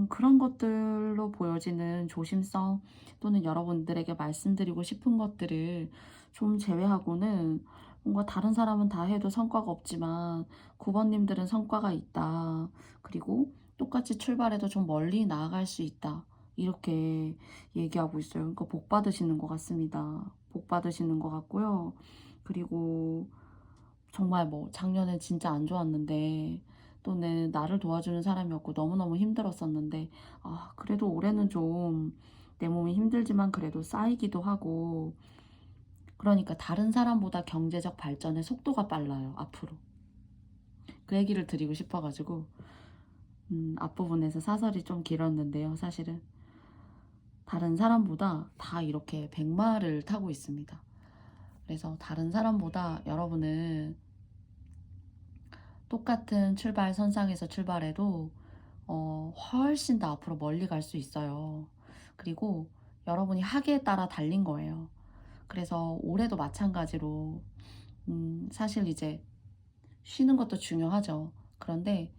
그런 것들로 보여지는 조심성, 또는 여러분들에게 말씀드리고 싶은 것들을 좀 제외하고는, 뭔가 다른 사람은 다 해도 성과가 없지만 9번님들은 성과가 있다. 그리고 똑같이 출발해도 좀 멀리 나아갈 수 있다. 이렇게 얘기하고 있어요. 그러니까 복 받으시는 것 같습니다. 복 받으시는 것 같고요. 그리고 정말 뭐 작년에 진짜 안 좋았는데 또는 나를 도와주는 사람이 없고 너무너무 힘들었었는데 그래도 올해는 좀 내 몸이 힘들지만 그래도 쌓이기도 하고 그러니까 다른 사람보다 경제적 발전의 속도가 빨라요, 앞으로. 그 얘기를 드리고 싶어가지고 앞부분에서 사설이 좀 길었는데요. 사실은 다른 사람보다 다 이렇게 백마를 타고 있습니다. 그래서 다른 사람보다 여러분은 똑같은 출발 선상에서 출발해도 훨씬 더 앞으로 멀리 갈 수 있어요. 그리고 여러분이 하기에 따라 달린 거예요. 그래서 올해도 마찬가지로 사실 이제 쉬는 것도 중요하죠. 그런데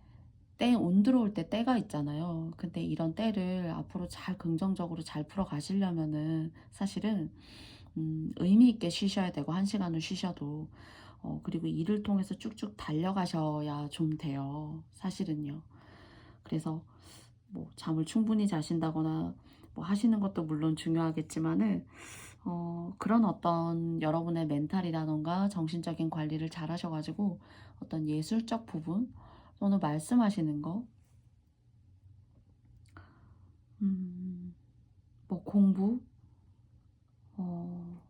때 운 들어올 때 때가 있잖아요. 근데 이런 때를 앞으로 잘 긍정적으로 잘 풀어 가시려면은 사실은 의미 있게 쉬셔야 되고 1시간을 쉬셔도 그리고 일을 통해서 쭉쭉 달려가셔야 좀 돼요. 사실은요. 그래서 뭐 잠을 충분히 자신다거나 뭐 하시는 것도 물론 중요하겠지만은 그런 어떤 여러분의 멘탈이라던가 정신적인 관리를 잘 하셔가지고 어떤 예술적 부분 또는 말씀하시는 거, 뭐 공부, 어,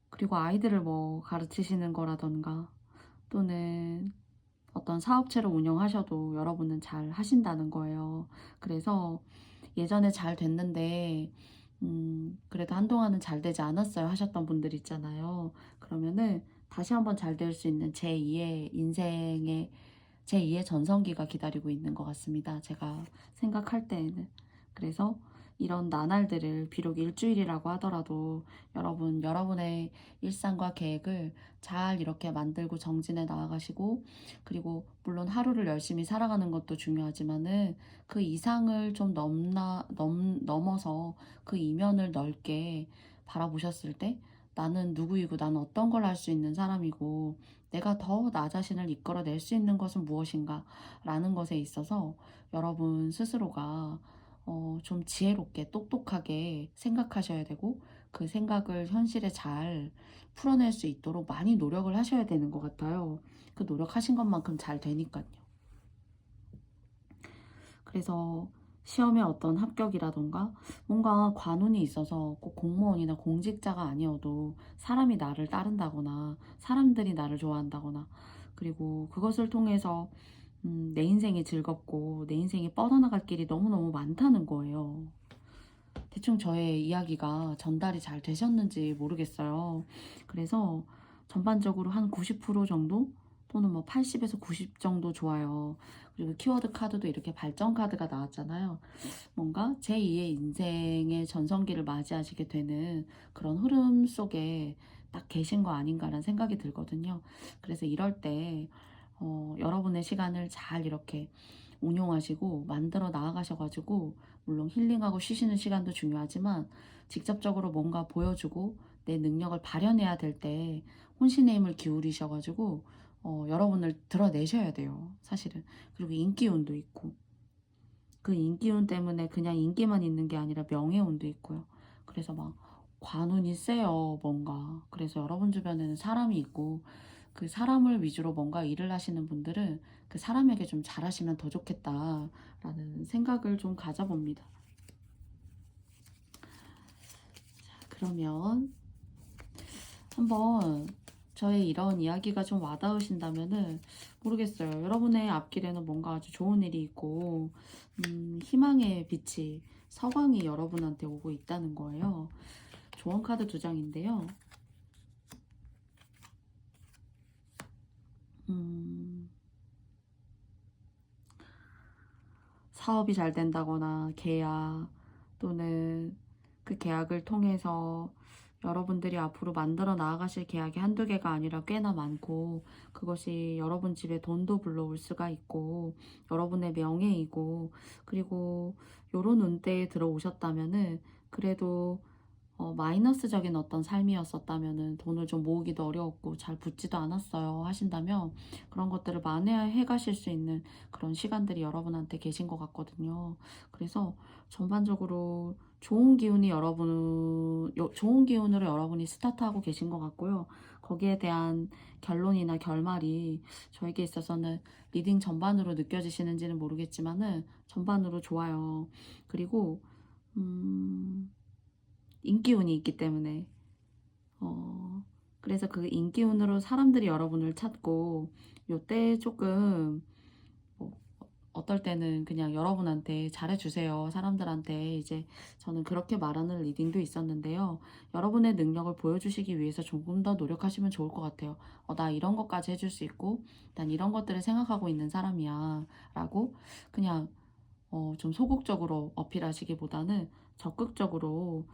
그리고 아이들을 뭐 가르치시는 거라던가 또는 어떤 사업체를 운영하셔도 여러분은 잘 하신다는 거예요. 그래서 예전에 잘 됐는데 그래도 한동안은 잘 되지 않았어요 하셨던 분들 있잖아요. 그러면은 다시 한번 잘 될 수 있는 제2의 인생의 제2의 전성기가 기다리고 있는 것 같습니다. 제가 생각할 때에는. 그래서 이런 나날들을 비록 일주일이라고 하더라도 여러분의 일상과 계획을 잘 이렇게 만들고 정진해 나아가시고 그리고 물론 하루를 열심히 살아가는 것도 중요하지만은 그 이상을 좀 넘어서 그 이면을 넓게 바라보셨을 때 나는 누구이고 나는 어떤 걸 할 수 있는 사람이고 내가 더 나 자신을 이끌어낼 수 있는 것은 무엇인가 라는 것에 있어서 여러분 스스로가 좀 지혜롭게 똑똑하게 생각하셔야 되고 그 생각을 현실에 잘 풀어낼 수 있도록 많이 노력을 하셔야 되는 것 같아요. 그 노력하신 것만큼 잘 되니까요. 그래서 시험에 어떤 합격이라던가 뭔가 관운이 있어서 꼭 공무원이나 공직자가 아니어도 사람이 나를 따른다거나 사람들이 나를 좋아한다거나 그리고 그것을 통해서 내 인생이 즐겁고 내 인생이 뻗어나갈 길이 너무너무 많다는 거예요. 대충 저의 이야기가 전달이 잘 되셨는지 모르겠어요. 그래서 전반적으로 한 90% 정도 또는 뭐 80에서 90 정도 좋아요. 그리고 키워드 카드도 이렇게 발전 카드가 나왔잖아요. 뭔가 제2의 인생의 전성기를 맞이하시게 되는 그런 흐름 속에 딱 계신 거 아닌가라는 생각이 들거든요. 그래서 이럴 때 여러분의 시간을 잘 이렇게 운용하시고 만들어 나아가셔가지고 물론 힐링하고 쉬시는 시간도 중요하지만 직접적으로 뭔가 보여주고 내 능력을 발현해야 될 때 혼신의 힘을 기울이셔가지고 여러분을 드러내셔야 돼요. 사실은. 그리고 인기운도 있고 그 인기운 때문에 그냥 인기만 있는 게 아니라 명예운도 있고요. 그래서 막 관운이 세요, 뭔가. 그래서 여러분 주변에는 사람이 있고 그 사람을 위주로 뭔가 일을 하시는 분들은 그 사람에게 좀 잘하시면 더 좋겠다라는 생각을 좀 가져봅니다. 그러면 한번 저의 이런 이야기가 좀 와닿으신다면은 모르겠어요. 여러분의 앞길에는 뭔가 아주 좋은 일이 있고 희망의 빛이 서광이 여러분한테 오고 있다는 거예요. 조언 카드 2장인데요. 사업이 잘 된다거나 계약 또는 그 계약을 통해서 여러분들이 앞으로 만들어 나아가실 계약이 한두 개가 아니라 꽤나 많고 그것이 여러분 집에 돈도 불러올 수가 있고 여러분의 명예이고 그리고 요런 운대에 들어오셨다면은 그래도 마이너스적인 어떤 삶이었었다면은 돈을 좀 모으기도 어려웠고 잘 붙지도 않았어요 하신다면 그런 것들을 만회해 가실 수 있는 그런 시간들이 여러분한테 계신 것 같거든요. 그래서 전반적으로 좋은 기운으로 여러분이 스타트하고 계신 것 같고요. 거기에 대한 결론이나 결말이 저에게 있어서는 리딩 전반으로 느껴지시는지는 모르겠지만은 전반으로 좋아요. 그리고 음 인기운이 있기 때문에 어 그래서 그 인기운으로 사람들이 여러분을 찾고 요때 조금 뭐 어떨 때는 그냥 여러분한테 잘해주세요. 사람들한테 이제 저는 그렇게 말하는 리딩도 있었는데요. 여러분의 능력을 보여주시기 위해서 조금 더 노력하시면 좋을 것 같아요. 나 이런 것까지 해줄 수 있고, 난 이런 것들을 생각하고 있는 사람이야. 라고 그냥 좀 소극적으로 어필하시기보다는 적극적으로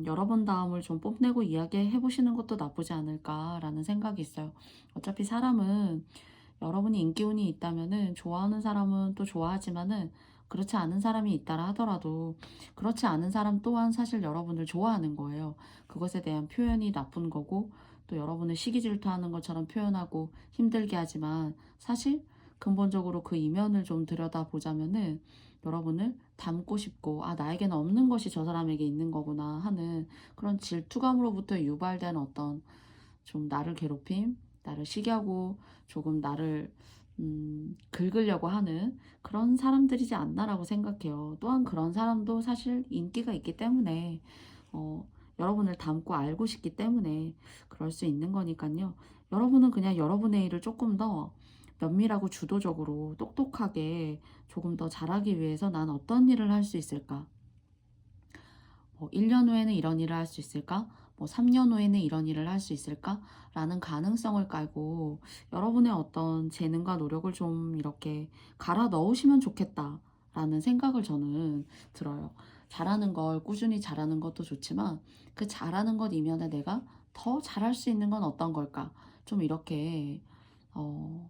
여러분 다음을 좀 뽐내고 이야기해 보시는 것도 나쁘지 않을까라는 생각이 있어요. 어차피 사람은 여러분이 인기운이 있다면은 좋아하는 사람은 또 좋아하지만은 그렇지 않은 사람이 있다라 하더라도 그렇지 않은 사람 또한 사실 여러분을 좋아하는 거예요. 그것에 대한 표현이 나쁜 거고 또 여러분을 시기 질투하는 것처럼 표현하고 힘들게 하지만 사실 근본적으로 그 이면을 좀 들여다보자면은 여러분을 닮고 싶고 나에게는 없는 것이 저 사람에게 있는 거구나 하는 그런 질투감으로부터 유발된 어떤 좀 나를 괴롭힘, 나를 시기하고 조금 나를 긁으려고 하는 그런 사람들이지 않나라고 생각해요. 또한 그런 사람도 사실 인기가 있기 때문에 어, 여러분을 닮고 알고 싶기 때문에 그럴 수 있는 거니까요. 여러분은 그냥 여러분의 일을 조금 더 면밀하고 주도적으로 똑똑하게 조금 더 잘하기 위해서 난 어떤 일을 할 수 있을까? 뭐 1년 후에는 이런 일을 할 수 있을까? 뭐 3년 후에는 이런 일을 할 수 있을까? 라는 가능성을 깔고 여러분의 어떤 재능과 노력을 좀 이렇게 갈아 넣으시면 좋겠다. 라는 생각을 저는 들어요. 잘하는 걸 꾸준히 잘하는 것도 좋지만 그 잘하는 것 이면에 내가 더 잘할 수 있는 건 어떤 걸까? 좀 이렇게 어,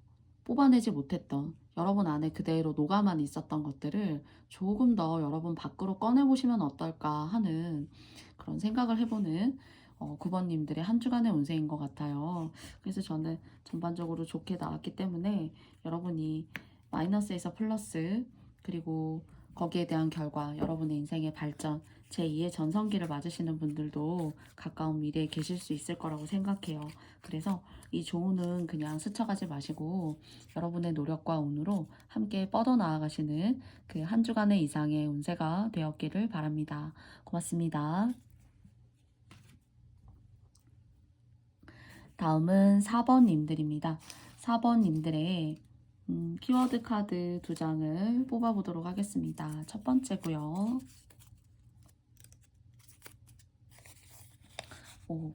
뽑아내지 못했던 여러분 안에 그대로 녹아만 있었던 것들을 조금 더 여러분 밖으로 꺼내보시면 어떨까 하는 그런 생각을 해보는 9번님들의 한 주간의 운세인 것 같아요. 그래서 저는 전반적으로 좋게 나왔기 때문에 여러분이 마이너스에서 플러스 그리고 거기에 대한 결과 여러분의 인생의 발전 제2의 전성기를 맞으시는 분들도 가까운 미래에 계실 수 있을 거라고 생각해요. 그래서 이 조언은 그냥 스쳐가지 마시고 여러분의 노력과 운으로 함께 뻗어나아가시는 그 한 주간의 이상의 운세가 되었기를 바랍니다. 고맙습니다. 다음은 4번님들입니다. 4번님들의 키워드 카드 2장을 뽑아보도록 하겠습니다. 첫 번째고요.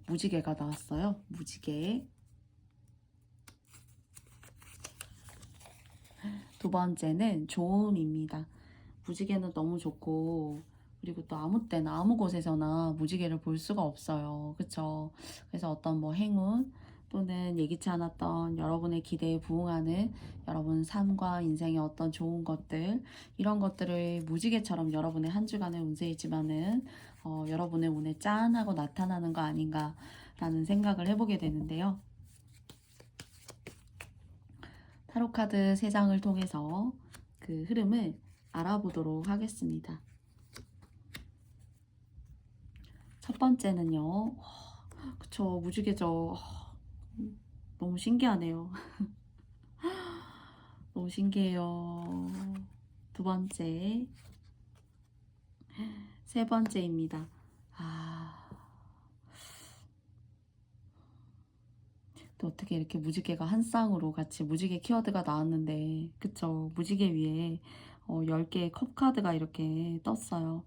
무지개가 나왔어요. 무지개. 두 번째는 좋음입니다. 무지개는 너무 좋고 그리고 또 아무 때나 아무 곳에서나 무지개를 볼 수가 없어요. 그쵸? 그래서 어떤 뭐 행운 또는 예기치 않았던 여러분의 기대에 부응하는 여러분 삶과 인생의 어떤 좋은 것들 이런 것들을 무지개처럼 여러분의 한 주간의 운세이지만은 여러분의 운에 짠 하고 나타나는 거 아닌가라는 생각을 해보게 되는데요. 타로카드 3장을 통해서 그 흐름을 알아보도록 하겠습니다. 첫 번째는요. 그쵸, 무지개죠. 너무 신기하네요. 너무 신기해요. 두 번째, 세 번째입니다. 또 어떻게 이렇게 무지개가 한 쌍으로 같이 무지개 키워드가 나왔는데, 그쵸, 무지개 위에 10개의 컵 카드가 이렇게 떴어요.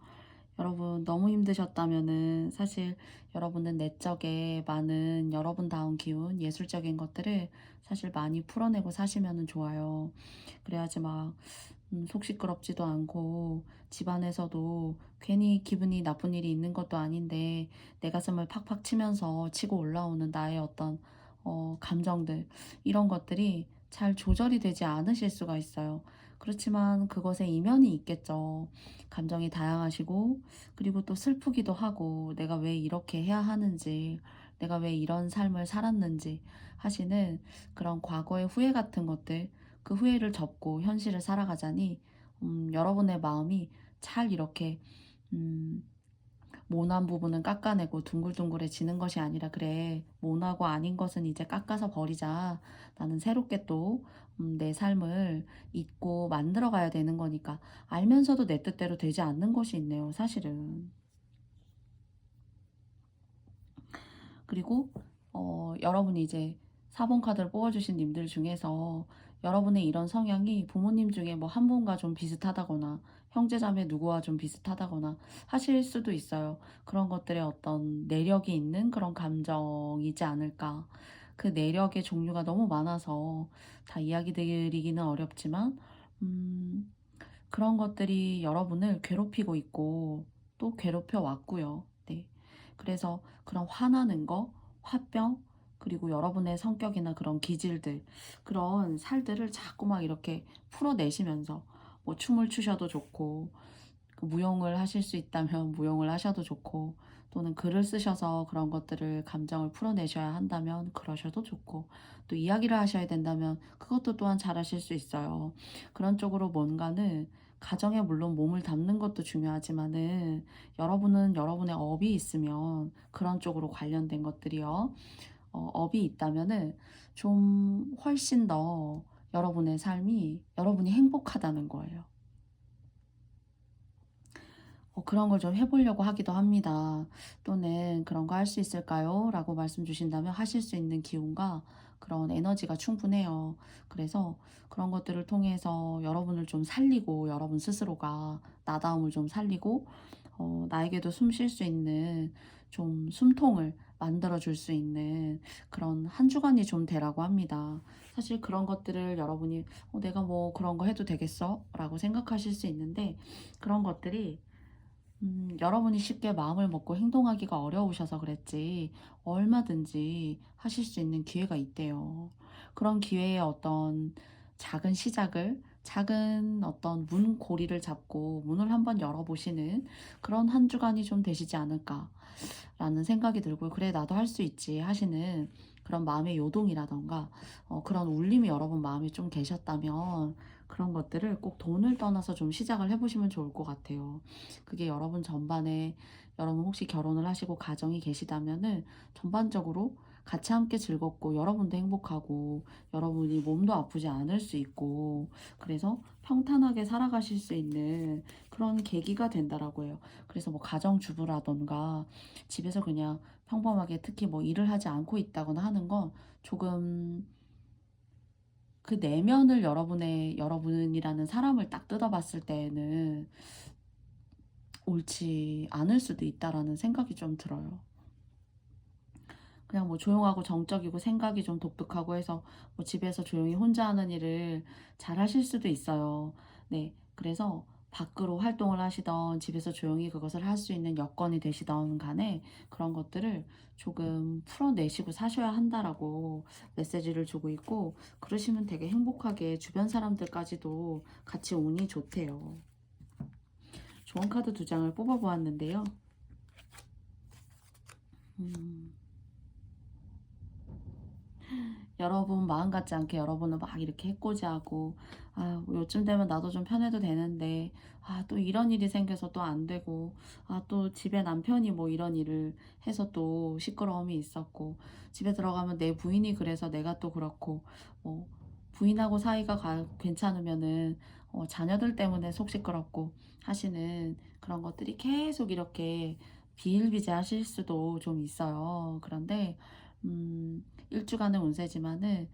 여러분 너무 힘드셨다면은 사실 여러분은 내적에 많은 여러분다운 기운, 예술적인 것들을 사실 많이 풀어내고 사시면은 좋아요. 그래야지 막 속 시끄럽지도 않고 집안에서도 괜히 기분이 나쁜 일이 있는 것도 아닌데 내 가슴을 팍팍 치면서 치고 올라오는 나의 어떤 감정들 이런 것들이 잘 조절이 되지 않으실 수가 있어요. 그렇지만 그것에 이면이 있겠죠. 감정이 다양하시고 그리고 또 슬프기도 하고 내가 왜 이렇게 해야 하는지 내가 왜 이런 삶을 살았는지 하시는 그런 과거의 후회 같은 것들 그 후회를 접고 현실을 살아가자니 여러분의 마음이 잘 이렇게 음, 모난 부분은 깎아내고 둥글둥글해지는 것이 아니라 그래, 모나고 아닌 것은 이제 깎아서 버리자. 나는 새롭게 또 내 삶을 잊고 만들어 가야 되는 거니까 알면서도 내 뜻대로 되지 않는 것이 있네요, 사실은. 그리고 여러분이 이제 4번 카드를 뽑아주신 님들 중에서 여러분의 이런 성향이 부모님 중에 뭐 한 분과 좀 비슷하다거나 형제자매 누구와 좀 비슷하다거나 하실 수도 있어요. 그런 것들에 어떤 내력이 있는 그런 감정이지 않을까. 그 내력의 종류가 너무 많아서 다 이야기 드리기는 어렵지만 그런 것들이 여러분을 괴롭히고 있고 또 괴롭혀 왔고요. 네. 그래서 그런 화나는 거, 화병, 그리고 여러분의 성격이나 그런 기질들, 그런 살들을 자꾸 막 이렇게 풀어내시면서 뭐 춤을 추셔도 좋고, 그 무용을 하실 수 있다면 무용을 하셔도 좋고, 또는 글을 쓰셔서 그런 것들을 감정을 풀어내셔야 한다면 그러셔도 좋고, 또 이야기를 하셔야 된다면 그것도 또한 잘하실 수 있어요. 그런 쪽으로 뭔가는 가정에 물론 몸을 담는 것도 중요하지만은 여러분은 여러분의 업이 있으면 그런 쪽으로 관련된 것들이요. 업이 있다면은 좀 훨씬 더 여러분의 삶이 여러분이 행복하다는 거예요. 그런 걸 좀 해보려고 하기도 합니다. 또는 그런 거 할 수 있을까요? 라고 말씀 주신다면 하실 수 있는 기운과 그런 에너지가 충분해요. 그래서 그런 것들을 통해서 여러분을 좀 살리고 여러분 스스로가 나다움을 좀 살리고 나에게도 숨 쉴 수 있는 좀 숨통을 만들어 줄 수 있는 그런 한 주간이 좀 되라고 합니다. 사실 그런 것들을 여러분이 내가 뭐 그런 거 해도 되겠어? 라고 생각하실 수 있는데 그런 것들이 여러분이 쉽게 마음을 먹고 행동하기가 어려우셔서 그랬지 얼마든지 하실 수 있는 기회가 있대요. 그런 기회에 어떤 작은 시작을 작은 어떤 문고리를 잡고 문을 한번 열어보시는 그런 한 주간이 좀 되시지 않을까라는 생각이 들고요. 그래 나도 할 수 있지 하시는 그런 마음의 요동이라던가 그런 울림이 여러분 마음에 좀 계셨다면 그런 것들을 꼭 돈을 떠나서 좀 시작을 해보시면 좋을 것 같아요. 그게 여러분 전반에 여러분 혹시 결혼을 하시고 가정이 계시다면은 전반적으로 같이 함께 즐겁고 여러분도 행복하고 여러분이 몸도 아프지 않을 수 있고 그래서 평탄하게 살아가실 수 있는 그런 계기가 된다라고 해요. 그래서 뭐 가정주부라던가 집에서 그냥 평범하게 특히 뭐 일을 하지 않고 있다거나 하는 건 조금 그 내면을 여러분이라는 사람을 딱 뜯어봤을 때에는 옳지 않을 수도 있다라는 생각이 좀 들어요. 그냥 뭐 조용하고 정적이고 생각이 좀 독특하고 해서 뭐 집에서 조용히 혼자 하는 일을 잘 하실 수도 있어요. 네. 그래서 밖으로 활동을 하시던 집에서 조용히 그것을 할 수 있는 여건이 되시던 간에 그런 것들을 조금 풀어내시고 사셔야 한다라고 메시지를 주고 있고 그러시면 되게 행복하게 주변 사람들까지도 같이 운이 좋대요. 좋은 카드 두 장을 뽑아 보았는데요. 음. 여러분 마음 같지 않게 여러분은 막 이렇게 해코지하고 요즘 되면 나도 좀 편해도 되는데 또 이런 일이 생겨서 또 안 되고 또 집에 남편이 뭐 이런 일을 해서 또 시끄러움이 있었고 집에 들어가면 내 부인이 그래서 내가 또 그렇고 뭐 부인하고 사이가 괜찮으면은 자녀들 때문에 속 시끄럽고 하시는 그런 것들이 계속 이렇게 비일비재하실 수도 좀 있어요. 그런데 일주간의 운세지만은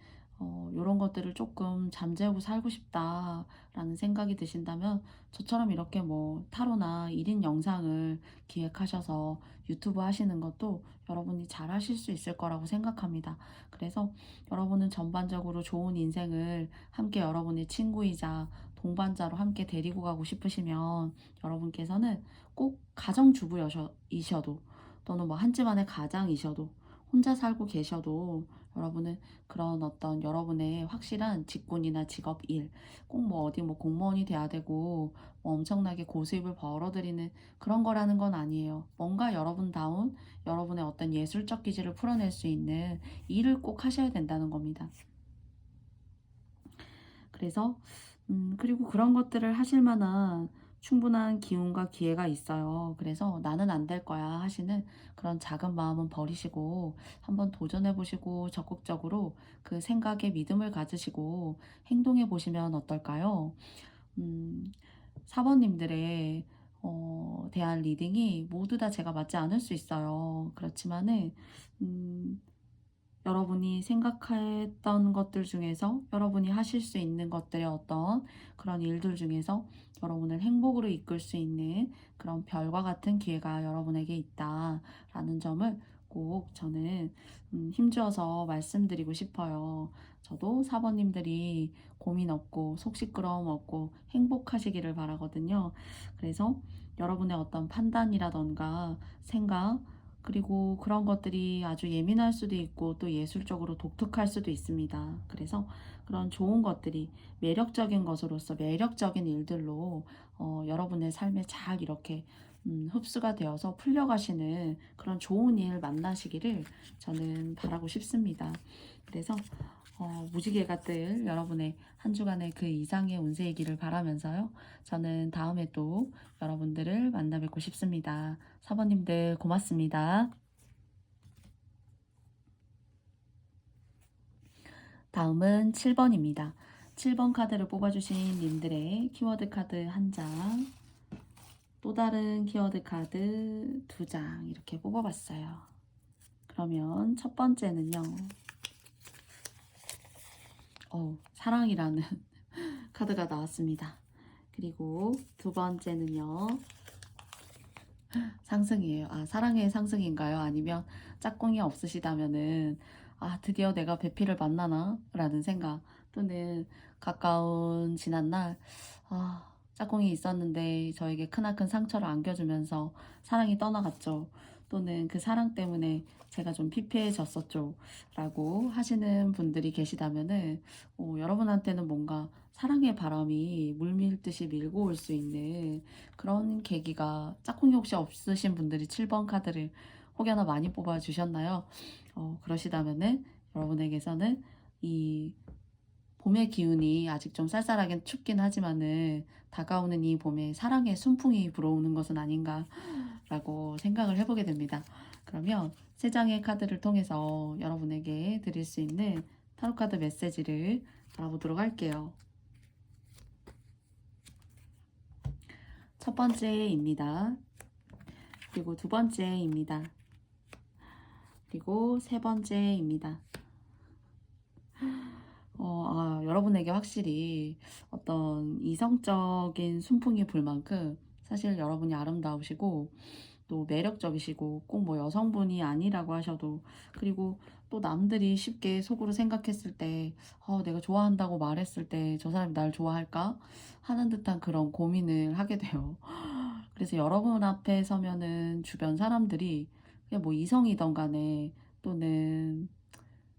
요런 것들을 조금 잠재우고 살고 싶다라는 생각이 드신다면 저처럼 이렇게 뭐 타로나 1인 영상을 기획하셔서 유튜브 하시는 것도 여러분이 잘 하실 수 있을 거라고 생각합니다. 그래서 여러분은 전반적으로 좋은 인생을 함께 여러분의 친구이자 동반자로 함께 데리고 가고 싶으시면 여러분께서는 꼭 가정주부이셔도 또는 뭐 한 집안의 가장이셔도 혼자 살고 계셔도 여러분은 그런 어떤 여러분의 확실한 직군이나 직업 일, 꼭 뭐 어디 뭐 공무원이 돼야 되고 뭐 엄청나게 고수입을 벌어들이는 그런 거라는 건 아니에요. 뭔가 여러분다운 여러분의 어떤 예술적 기질을 풀어낼 수 있는 일을 꼭 하셔야 된다는 겁니다. 그래서 그리고 그런 것들을 하실 만한 충분한 기운과 기회가 있어요. 그래서 나는 안 될 거야 하시는 그런 작은 마음은 버리시고 한번 도전해 보시고 적극적으로 그 생각에 믿음을 가지시고 행동해 보시면 어떨까요? 음, 사번님들의 대한 리딩이 모두 다 제가 맞지 않을 수 있어요. 그렇지만은 음, 여러분이 생각했던 것들 중에서 여러분이 하실 수 있는 것들의 어떤 그런 일들 중에서 여러분을 행복으로 이끌 수 있는 그런 별과 같은 기회가 여러분에게 있다라는 점을 꼭 저는 힘주어서 말씀드리고 싶어요. 저도 사번님들이 고민 없고 속 시끄러움 없고 행복하시기를 바라거든요. 그래서 여러분의 어떤 판단이라던가 생각, 그리고 그런 것들이 아주 예민할 수도 있고 또 예술적으로 독특할 수도 있습니다. 그래서 그런 좋은 것들이 매력적인 것으로서 매력적인 일들로 여러분의 삶에 잘 이렇게 흡수가 되어서 풀려가시는 그런 좋은 일 만나시기를 저는 바라고 싶습니다. 그래서 무지개가 뜰 여러분의 한 주간의 그 이상의 운세이기를 바라면서요. 저는 다음에 또 여러분들을 만나 뵙고 싶습니다. 사모님들 고맙습니다. 다음은 7번입니다. 7번 카드를 뽑아주신 님들의 키워드 카드 한 장, 또 다른 키워드 카드 2장 이렇게 뽑아봤어요. 그러면 첫 번째는요. 사랑이라는 카드가 나왔습니다. 그리고 두 번째는요. 상승이에요. 사랑의 상승인가요? 아니면 짝꿍이 없으시다면은 드디어 내가 배필을 만나나? 라는 생각, 또는 가까운 지난날 짝꿍이 있었는데 저에게 크나큰 상처를 안겨주면서 사랑이 떠나갔죠. 또는 그 사랑 때문에 제가 좀 피폐해졌었죠. 라고 하시는 분들이 계시다면은 여러분한테는 뭔가 사랑의 바람이 물밀듯이 밀고 올 수 있는 그런 계기가, 짝꿍이 혹시 없으신 분들이 7번 카드를 혹여나 많이 뽑아 주셨나요? 그러시다면은 여러분에게서는 이 봄의 기운이 아직 좀 쌀쌀하긴 춥긴 하지만은 다가오는 이 봄에 사랑의 순풍이 불어오는 것은 아닌가라고 생각을 해보게 됩니다. 그러면 세 장의 카드를 통해서 여러분에게 드릴 수 있는 타로 카드 메시지를 알아보도록 할게요. 첫 번째입니다. 그리고 두 번째입니다. 그리고 세 번째입니다. 여러분에게 확실히 어떤 이성적인 순풍이 불 만큼 사실 여러분이 아름다우시고 또 매력적이시고, 꼭 뭐 여성분이 아니라고 하셔도, 그리고 또 남들이 쉽게 속으로 생각했을 때 내가 좋아한다고 말했을 때 저 사람이 날 좋아할까 하는 듯한 그런 고민을 하게 돼요. 그래서 여러분 앞에 서면은 주변 사람들이 그냥 뭐 이성이던 간에, 또는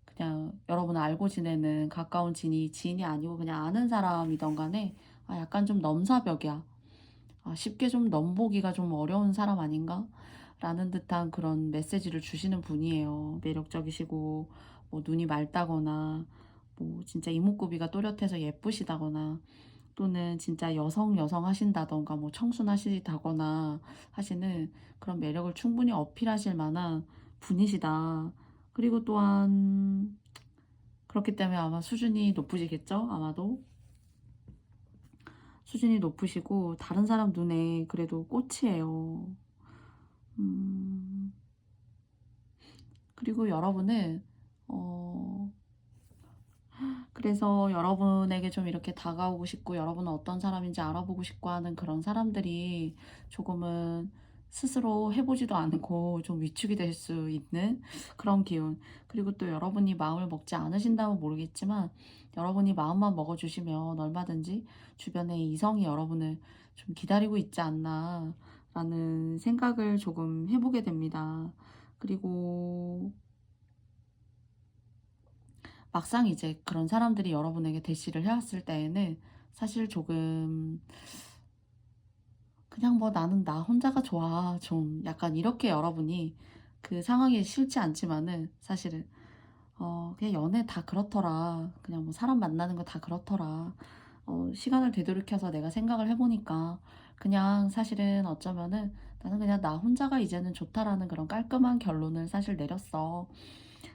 그냥 여러분 알고 지내는 가까운 지인이 아니고 그냥 아는 사람이던 간에 약간 좀 넘사벽이야. 쉽게 좀 넘보기가 좀 어려운 사람 아닌가? 라는 듯한 그런 메시지를 주시는 분이에요. 매력적이시고, 뭐 눈이 맑다거나, 뭐 진짜 이목구비가 또렷해서 예쁘시다거나, 또는 진짜 여성 하신다던가, 뭐 청순하시다거나 하시는 그런 매력을 충분히 어필하실 만한 분이시다. 그리고 또한 그렇기 때문에 아마 수준이 높으시겠죠? 아마도. 수준이 높으시고 다른 사람 눈에 그래도 꽃이에요. 음, 그리고 여러분은 그래서 여러분에게 좀 이렇게 다가오고 싶고 여러분은 어떤 사람인지 알아보고 싶고 하는 그런 사람들이 조금은 스스로 해보지도 않고 좀 위축이 될 수 있는 그런 기운, 그리고 또 여러분이 마음을 먹지 않으신다면 모르겠지만 여러분이 마음만 먹어주시면 얼마든지 주변에 이성이 여러분을 좀 기다리고 있지 않나 라는 생각을 조금 해보게 됩니다. 그리고 막상 이제 그런 사람들이 여러분에게 대시를 해왔을 때에는 사실 조금 그냥 뭐 나는 나 혼자가 좋아 좀 약간 이렇게 여러분이 그 상황이 싫지 않지만은 사실은 그냥 연애 다 그렇더라, 그냥 뭐 사람 만나는 거 다 그렇더라 시간을 되돌이켜서 내가 생각을 해 보니까 그냥 사실은 어쩌면은 '나는 그냥 나 혼자가 이제는 좋다.'라는 그런 깔끔한 결론을 사실 내렸어.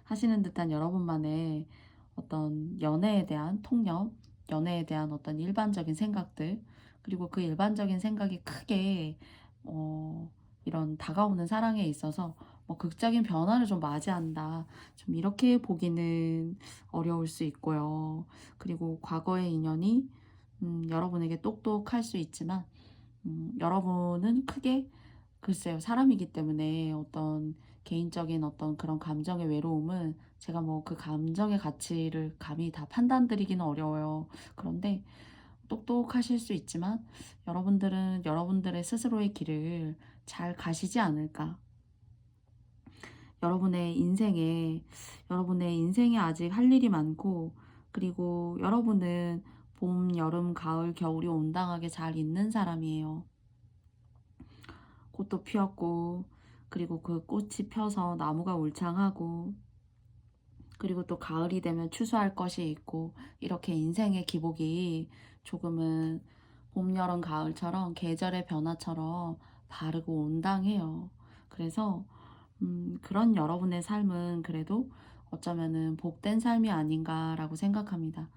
하시는 듯한 여러분만의 어떤 연애에 대한 통념, 연애에 대한 어떤 일반적인 생각들, 그리고 그 일반적인 생각이 크게 어 이런 다가오는 사랑에 있어서 뭐 '극적인 변화를 좀 맞이한다.' 좀 이렇게 보기는 어려울 수 있고요. 그리고 과거의 인연이 여러분에게 똑똑할 수 있지만 여러분은 크게 글쎄요. 사람이기 때문에 어떤 개인적인 어떤 그런 감정의 외로움은 제가 뭐 그 감정의 가치를 감히 다 판단드리기는 어려워요. 그런데 똑똑하실 수 있지만 여러분들은 여러분들의 스스로의 길을 잘 가시지 않을까. 여러분의 인생에 여러분의 인생에 아직 할 일이 많고, 그리고 여러분은 봄, 여름, 가을, 겨울이 온당하게 잘 있는 사람이에요. 꽃도 피었고, 그리고 그 꽃이 펴서 나무가 울창하고, 그리고 또 가을이 되면 추수할 것이 있고, 이렇게 인생의 기복이 조금은 봄, 여름, 가을처럼 계절의 변화처럼 다르고 온당해요. 그래서 그런 여러분의 삶은 그래도 어쩌면은 복된 삶이 아닌가라고 생각합니다.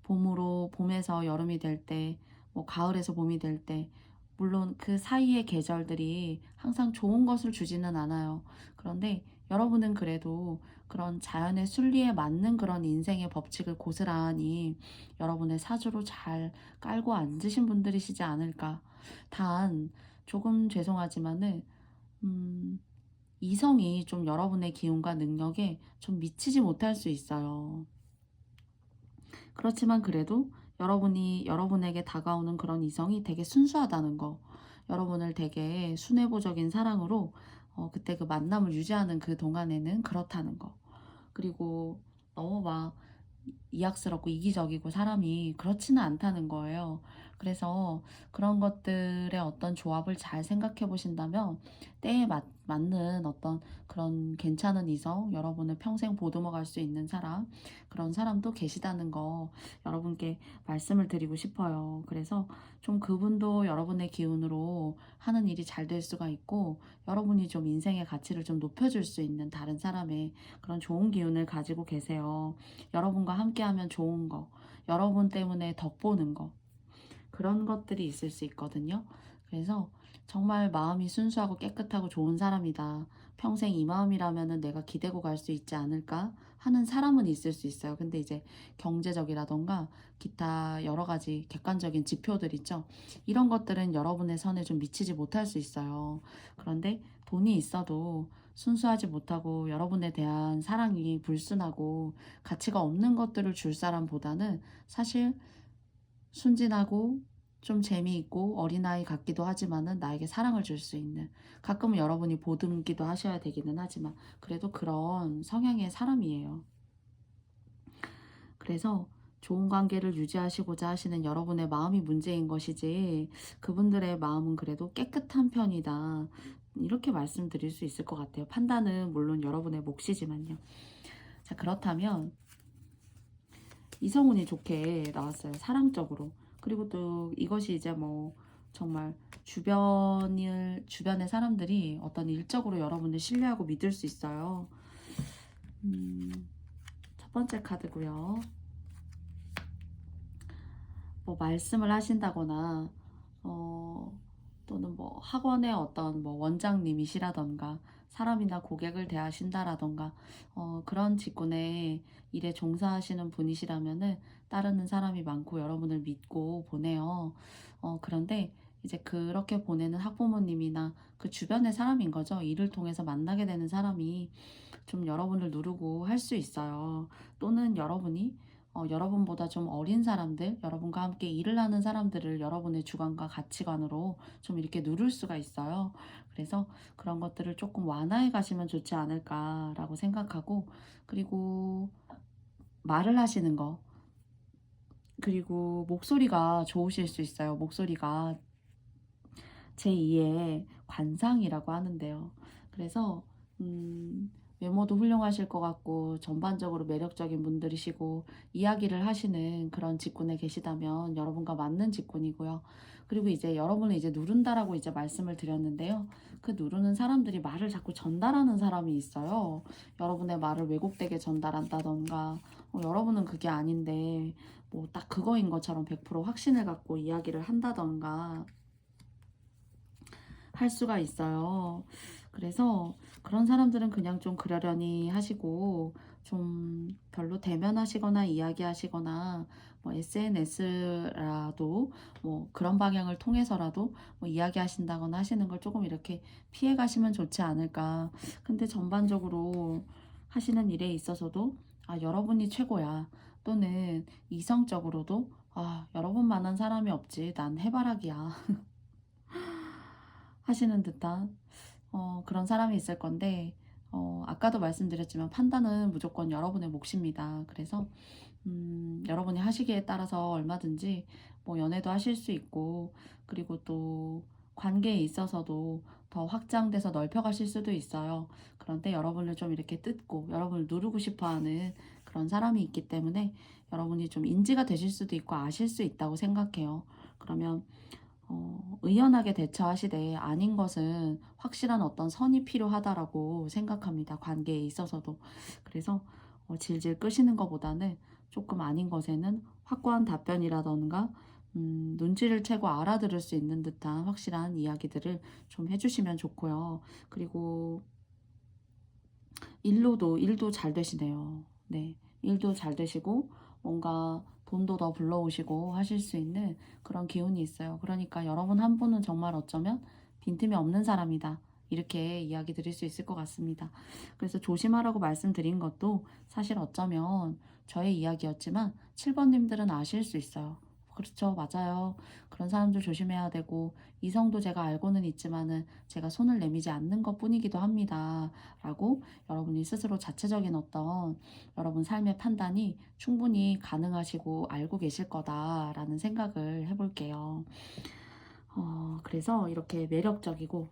봄에서 여름이 될 때, 뭐 가을에서 봄이 될 때, 물론 그 사이의 계절들이 항상 좋은 것을 주지는 않아요. 그런데 여러분은 그래도 그런 자연의 순리에 맞는 그런 인생의 법칙을 고스란히 여러분의 사주로 잘 깔고 앉으신 분들이시지 않을까. 단, 조금 죄송하지만은, 음, 이성이 좀 여러분의 기운과 능력에 좀 미치지 못할 수 있어요. 그렇지만 그래도 여러분이 여러분에게 다가오는 그런 이성이 되게 순수하다는 거, 여러분을 되게 순애보적인 사랑으로 그때 그 만남을 유지하는 그 동안에는 그렇다는 거. 그리고 너무 막 이악스럽고 이기적이고 사람이 그렇지는 않다는 거예요. 그래서 그런 것들의 어떤 조합을 잘 생각해 보신다면 때에 맞는 어떤 그런 괜찮은 이성, 여러분을 평생 보듬어 갈 수 있는 사람, 그런 사람도 계시다는 거 여러분께 말씀을 드리고 싶어요. 그래서 좀 그분도 여러분의 기운으로 하는 일이 잘 될 수가 있고, 여러분이 좀 인생의 가치를 좀 높여줄 수 있는 다른 사람의 그런 좋은 기운을 가지고 계세요. 여러분과 함께하면 좋은 거, 여러분 때문에 덕보는 거, 그런 것들이 있을 수 있거든요. 그래서 정말 마음이 순수하고 깨끗하고 좋은 사람이다. 평생 이 마음이라면은 내가 기대고 갈 수 있지 않을까 하는 사람은 있을 수 있어요. 근데 이제 경제적이라던가 기타 여러 가지 객관적인 지표들 있죠. 이런 것들은 여러분의 선에 좀 미치지 못할 수 있어요. 그런데 돈이 있어도 순수하지 못하고 여러분에 대한 사랑이 불순하고 가치가 없는 것들을 줄 사람보다는 사실 순진하고 좀 재미있고 어린아이 같기도 하지만은 나에게 사랑을 줄 수 있는, 가끔은 여러분이 보듬기도 하셔야 되기는 하지만 그래도 그런 성향의 사람이에요. 그래서 좋은 관계를 유지하시고자 하시는 여러분의 마음이 문제인 것이지 그분들의 마음은 그래도 깨끗한 편이다. 이렇게 말씀드릴 수 있을 것 같아요. 판단은 물론 여러분의 몫이지만요. 자, 그렇다면 이성운이 좋게 나왔어요. 사랑적으로. 그리고 또 이것이 이제 뭐 정말 주변의 사람들이 어떤 일적으로 여러분을 신뢰하고 믿을 수 있어요. 음, 첫 번째 카드고요. 뭐 말씀을 하신다거나 어, 또는 뭐 학원의 어떤 뭐 원장님이시라던가 사람이나 고객을 대하신다라던가 그런 직군의 일에 종사하시는 분이시라면은 따르는 사람이 많고 여러분을 믿고 보내요. 그런데 이제 그렇게 보내는 학부모님이나 그 주변의 사람인 거죠. 일을 통해서 만나게 되는 사람이 좀 여러분을 누르고 할 수 있어요. 또는 여러분이 여러분보다 좀 어린 사람들, 여러분과 함께 일을 하는 사람들을 여러분의 주관과 가치관으로 좀 이렇게 누를 수가 있어요. 그래서 그런 것들을 조금 완화해 가시면 좋지 않을까라고 생각하고, 그리고 말을 하시는 거, 그리고 목소리가 좋으실 수 있어요. 목소리가 제2의 관상이라고 하는데요. 그래서 외모도 훌륭하실 것 같고 전반적으로 매력적인 분들이시고 이야기를 하시는 그런 직군에 계시다면 여러분과 맞는 직군이고요. 그리고 이제 여러분을 이제 누른다라고 이제 말씀을 드렸는데요. 그 누르는 사람들이 말을 자꾸 전달하는 사람이 있어요. 여러분의 말을 왜곡되게 전달한다던가 여러분은 그게 아닌데 뭐 딱 그거인 것처럼 100% 확신을 갖고 이야기를 한다던가 할 수가 있어요. 그래서 그런 사람들은 그냥 좀 그러려니 하시고 좀 별로 대면하시거나 이야기하시거나 뭐 SNS라도 뭐 그런 방향을 통해서라도 뭐 이야기하신다거나 하시는 걸 조금 이렇게 피해 가시면 좋지 않을까. 근데 전반적으로 하시는 일에 있어서도 아, 여러분이 최고야. 또는 이성적으로도 아, 여러분만한 사람이 없지. 난 해바라기야. 하시는 듯한 그런 사람이 있을 건데 아까도 말씀드렸지만 판단은 무조건 여러분의 몫입니다. 그래서 여러분이 하시기에 따라서 얼마든지 뭐 연애도 하실 수 있고 그리고 또 관계에 있어서도 더 확장돼서 넓혀가실 수도 있어요. 그런데 여러분을 좀 이렇게 뜯고 여러분을 누르고 싶어하는 그런 사람이 있기 때문에 여러분이 좀 인지가 되실 수도 있고 아실 수 있다고 생각해요. 그러면 의연하게 대처하시되 아닌 것은 확실한 어떤 선이 필요하다라고 생각합니다. 관계에 있어서도. 그래서 질질 끄시는 것보다는 조금 아닌 것에는 확고한 답변이라던가 눈치를 채고 알아들을 수 있는 듯한 확실한 이야기들을 좀 해주시면 좋고요. 그리고 일도 잘 되시네요. 네. 일도 잘 되시고 뭔가 돈도 더 불러오시고 하실 수 있는 그런 기운이 있어요. 그러니까 여러분 한 분은 정말 어쩌면 빈틈이 없는 사람이다. 이렇게 이야기 드릴 수 있을 것 같습니다. 그래서 조심하라고 말씀드린 것도 사실 어쩌면 저의 이야기였지만 7번님들은 아실 수 있어요. 그렇죠. 맞아요. 그런 사람들 조심해야 되고 이성도 제가 알고는 있지만은 제가 손을 내미지 않는 것 뿐이기도 합니다. 라고 여러분이 스스로 자체적인 어떤 여러분 삶의 판단이 충분히 가능하시고 알고 계실 거다라는 생각을 해볼게요. 그래서 이렇게 매력적이고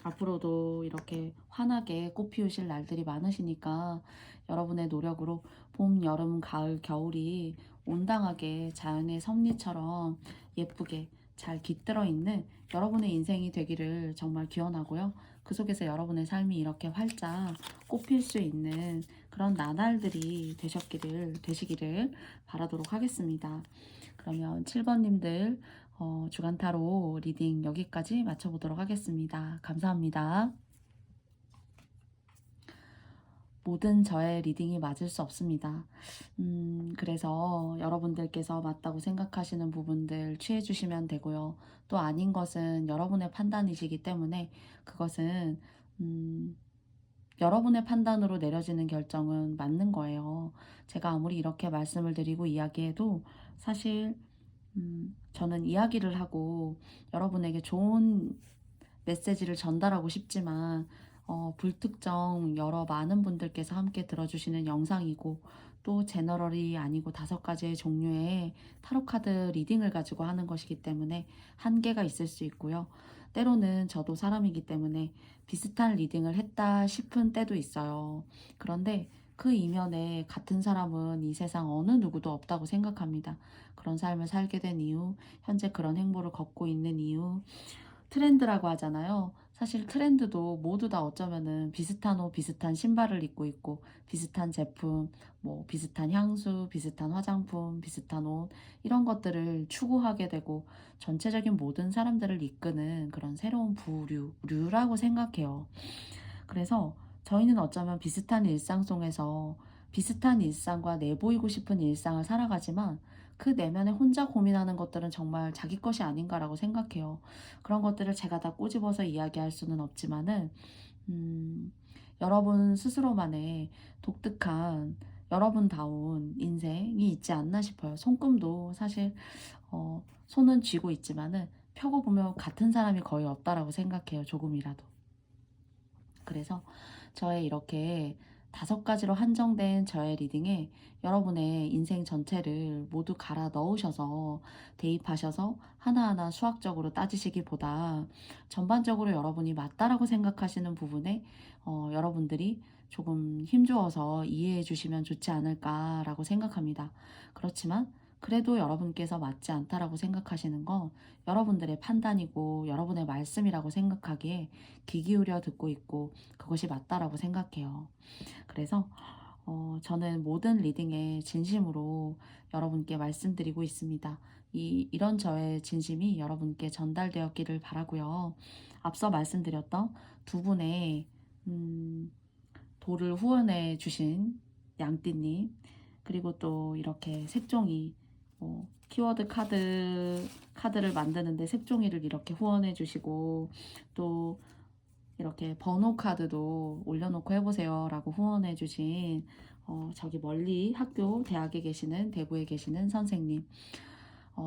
앞으로도 이렇게 환하게 꽃 피우실 날들이 많으시니까 여러분의 노력으로 봄, 여름, 가을, 겨울이 온당하게 자연의 섭리처럼 예쁘게 잘 깃들어 있는 여러분의 인생이 되기를 정말 기원하고요. 그 속에서 여러분의 삶이 이렇게 활짝 꽃필 수 있는 그런 나날들이 되시기를 바라도록 하겠습니다. 그러면 7번님들 주간 타로 리딩 여기까지 마쳐보도록 하겠습니다. 감사합니다. 모든 저의 리딩이 맞을 수 없습니다. 그래서 여러분들께서 맞다고 생각하시는 부분들 취해주시면 되고요. 또 아닌 것은 여러분의 판단이시기 때문에 그것은 여러분의 판단으로 내려지는 결정은 맞는 거예요. 제가 아무리 이렇게 말씀을 드리고 이야기해도 사실 저는 이야기를 하고 여러분에게 좋은 메시지를 전달하고 싶지만 불특정 여러 많은 분들께서 함께 들어주시는 영상이고 또 제너럴이 아니고 5가지의 종류의 타로카드 리딩을 가지고 하는 것이기 때문에 한계가 있을 수 있고요. 때로는 저도 사람이기 때문에 비슷한 리딩을 했다 싶은 때도 있어요. 그런데 그 이면에 같은 사람은 이 세상 어느 누구도 없다고 생각합니다. 그런 삶을 살게 된 이유, 현재 그런 행보를 걷고 있는 이유, 트렌드라고 하잖아요. 사실 트렌드도 모두 다 어쩌면은 비슷한 옷, 비슷한 신발을 입고 있고, 비슷한 제품, 뭐 비슷한 향수, 비슷한 화장품, 비슷한 옷, 이런 것들을 추구하게 되고, 전체적인 모든 사람들을 이끄는 그런 새로운 류라고 생각해요. 그래서 저희는 어쩌면 비슷한 일상 속에서 비슷한 일상과 내보이고 싶은 일상을 살아가지만 그 내면에 혼자 고민하는 것들은 정말 자기 것이 아닌가라고 생각해요. 그런 것들을 제가 다 꼬집어서 이야기할 수는 없지만은 음, 여러분 스스로만의 독특한 여러분다운 인생이 있지 않나 싶어요. 손금도 사실 손은 쥐고 있지만은 펴고 보면 같은 사람이 거의 없다라고 생각해요. 조금이라도. 그래서 저의 이렇게 5가지로 한정된 저의 리딩에 여러분의 인생 전체를 모두 갈아 넣으셔서 대입하셔서 하나하나 수학적으로 따지시기보다 전반적으로 여러분이 맞다라고 생각하시는 부분에 여러분들이 조금 힘주어서 이해해 주시면 좋지 않을까라고 생각합니다. 그렇지만 그래도 여러분께서 맞지 않다라고 생각하시는 건 여러분들의 판단이고 여러분의 말씀이라고 생각하기에 귀 기울여 듣고 있고 그것이 맞다라고 생각해요. 그래서 저는 모든 리딩에 진심으로 여러분께 말씀드리고 있습니다. 이런 저의 진심이 여러분께 전달되었기를 바라고요. 앞서 말씀드렸던 두 분의 음, 돌을 후원해 주신 양띠님, 그리고 또 이렇게 색종이, 키워드 카드를 만드는데 색종이를 이렇게 후원해 주시고, 또 이렇게 번호 카드도 올려놓고 해보세요 라고 후원해 주신 저기 멀리 학교 대학에 계시는 대구에 계시는 선생님,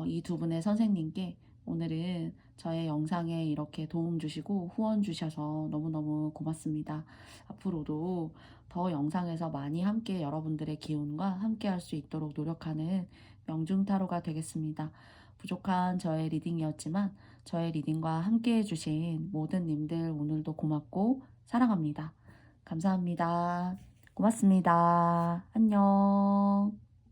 이 두 분의 선생님께 오늘은 저의 영상에 이렇게 도움 주시고 후원 주셔서 너무너무 고맙습니다. 앞으로도 더 영상에서 많이 함께 여러분들의 기운과 함께 할 수 있도록 노력하는 명중타로가 되겠습니다. 부족한 저의 리딩이었지만 저의 리딩과 함께 해주신 모든 님들 오늘도 고맙고 사랑합니다. 감사합니다. 고맙습니다. 안녕.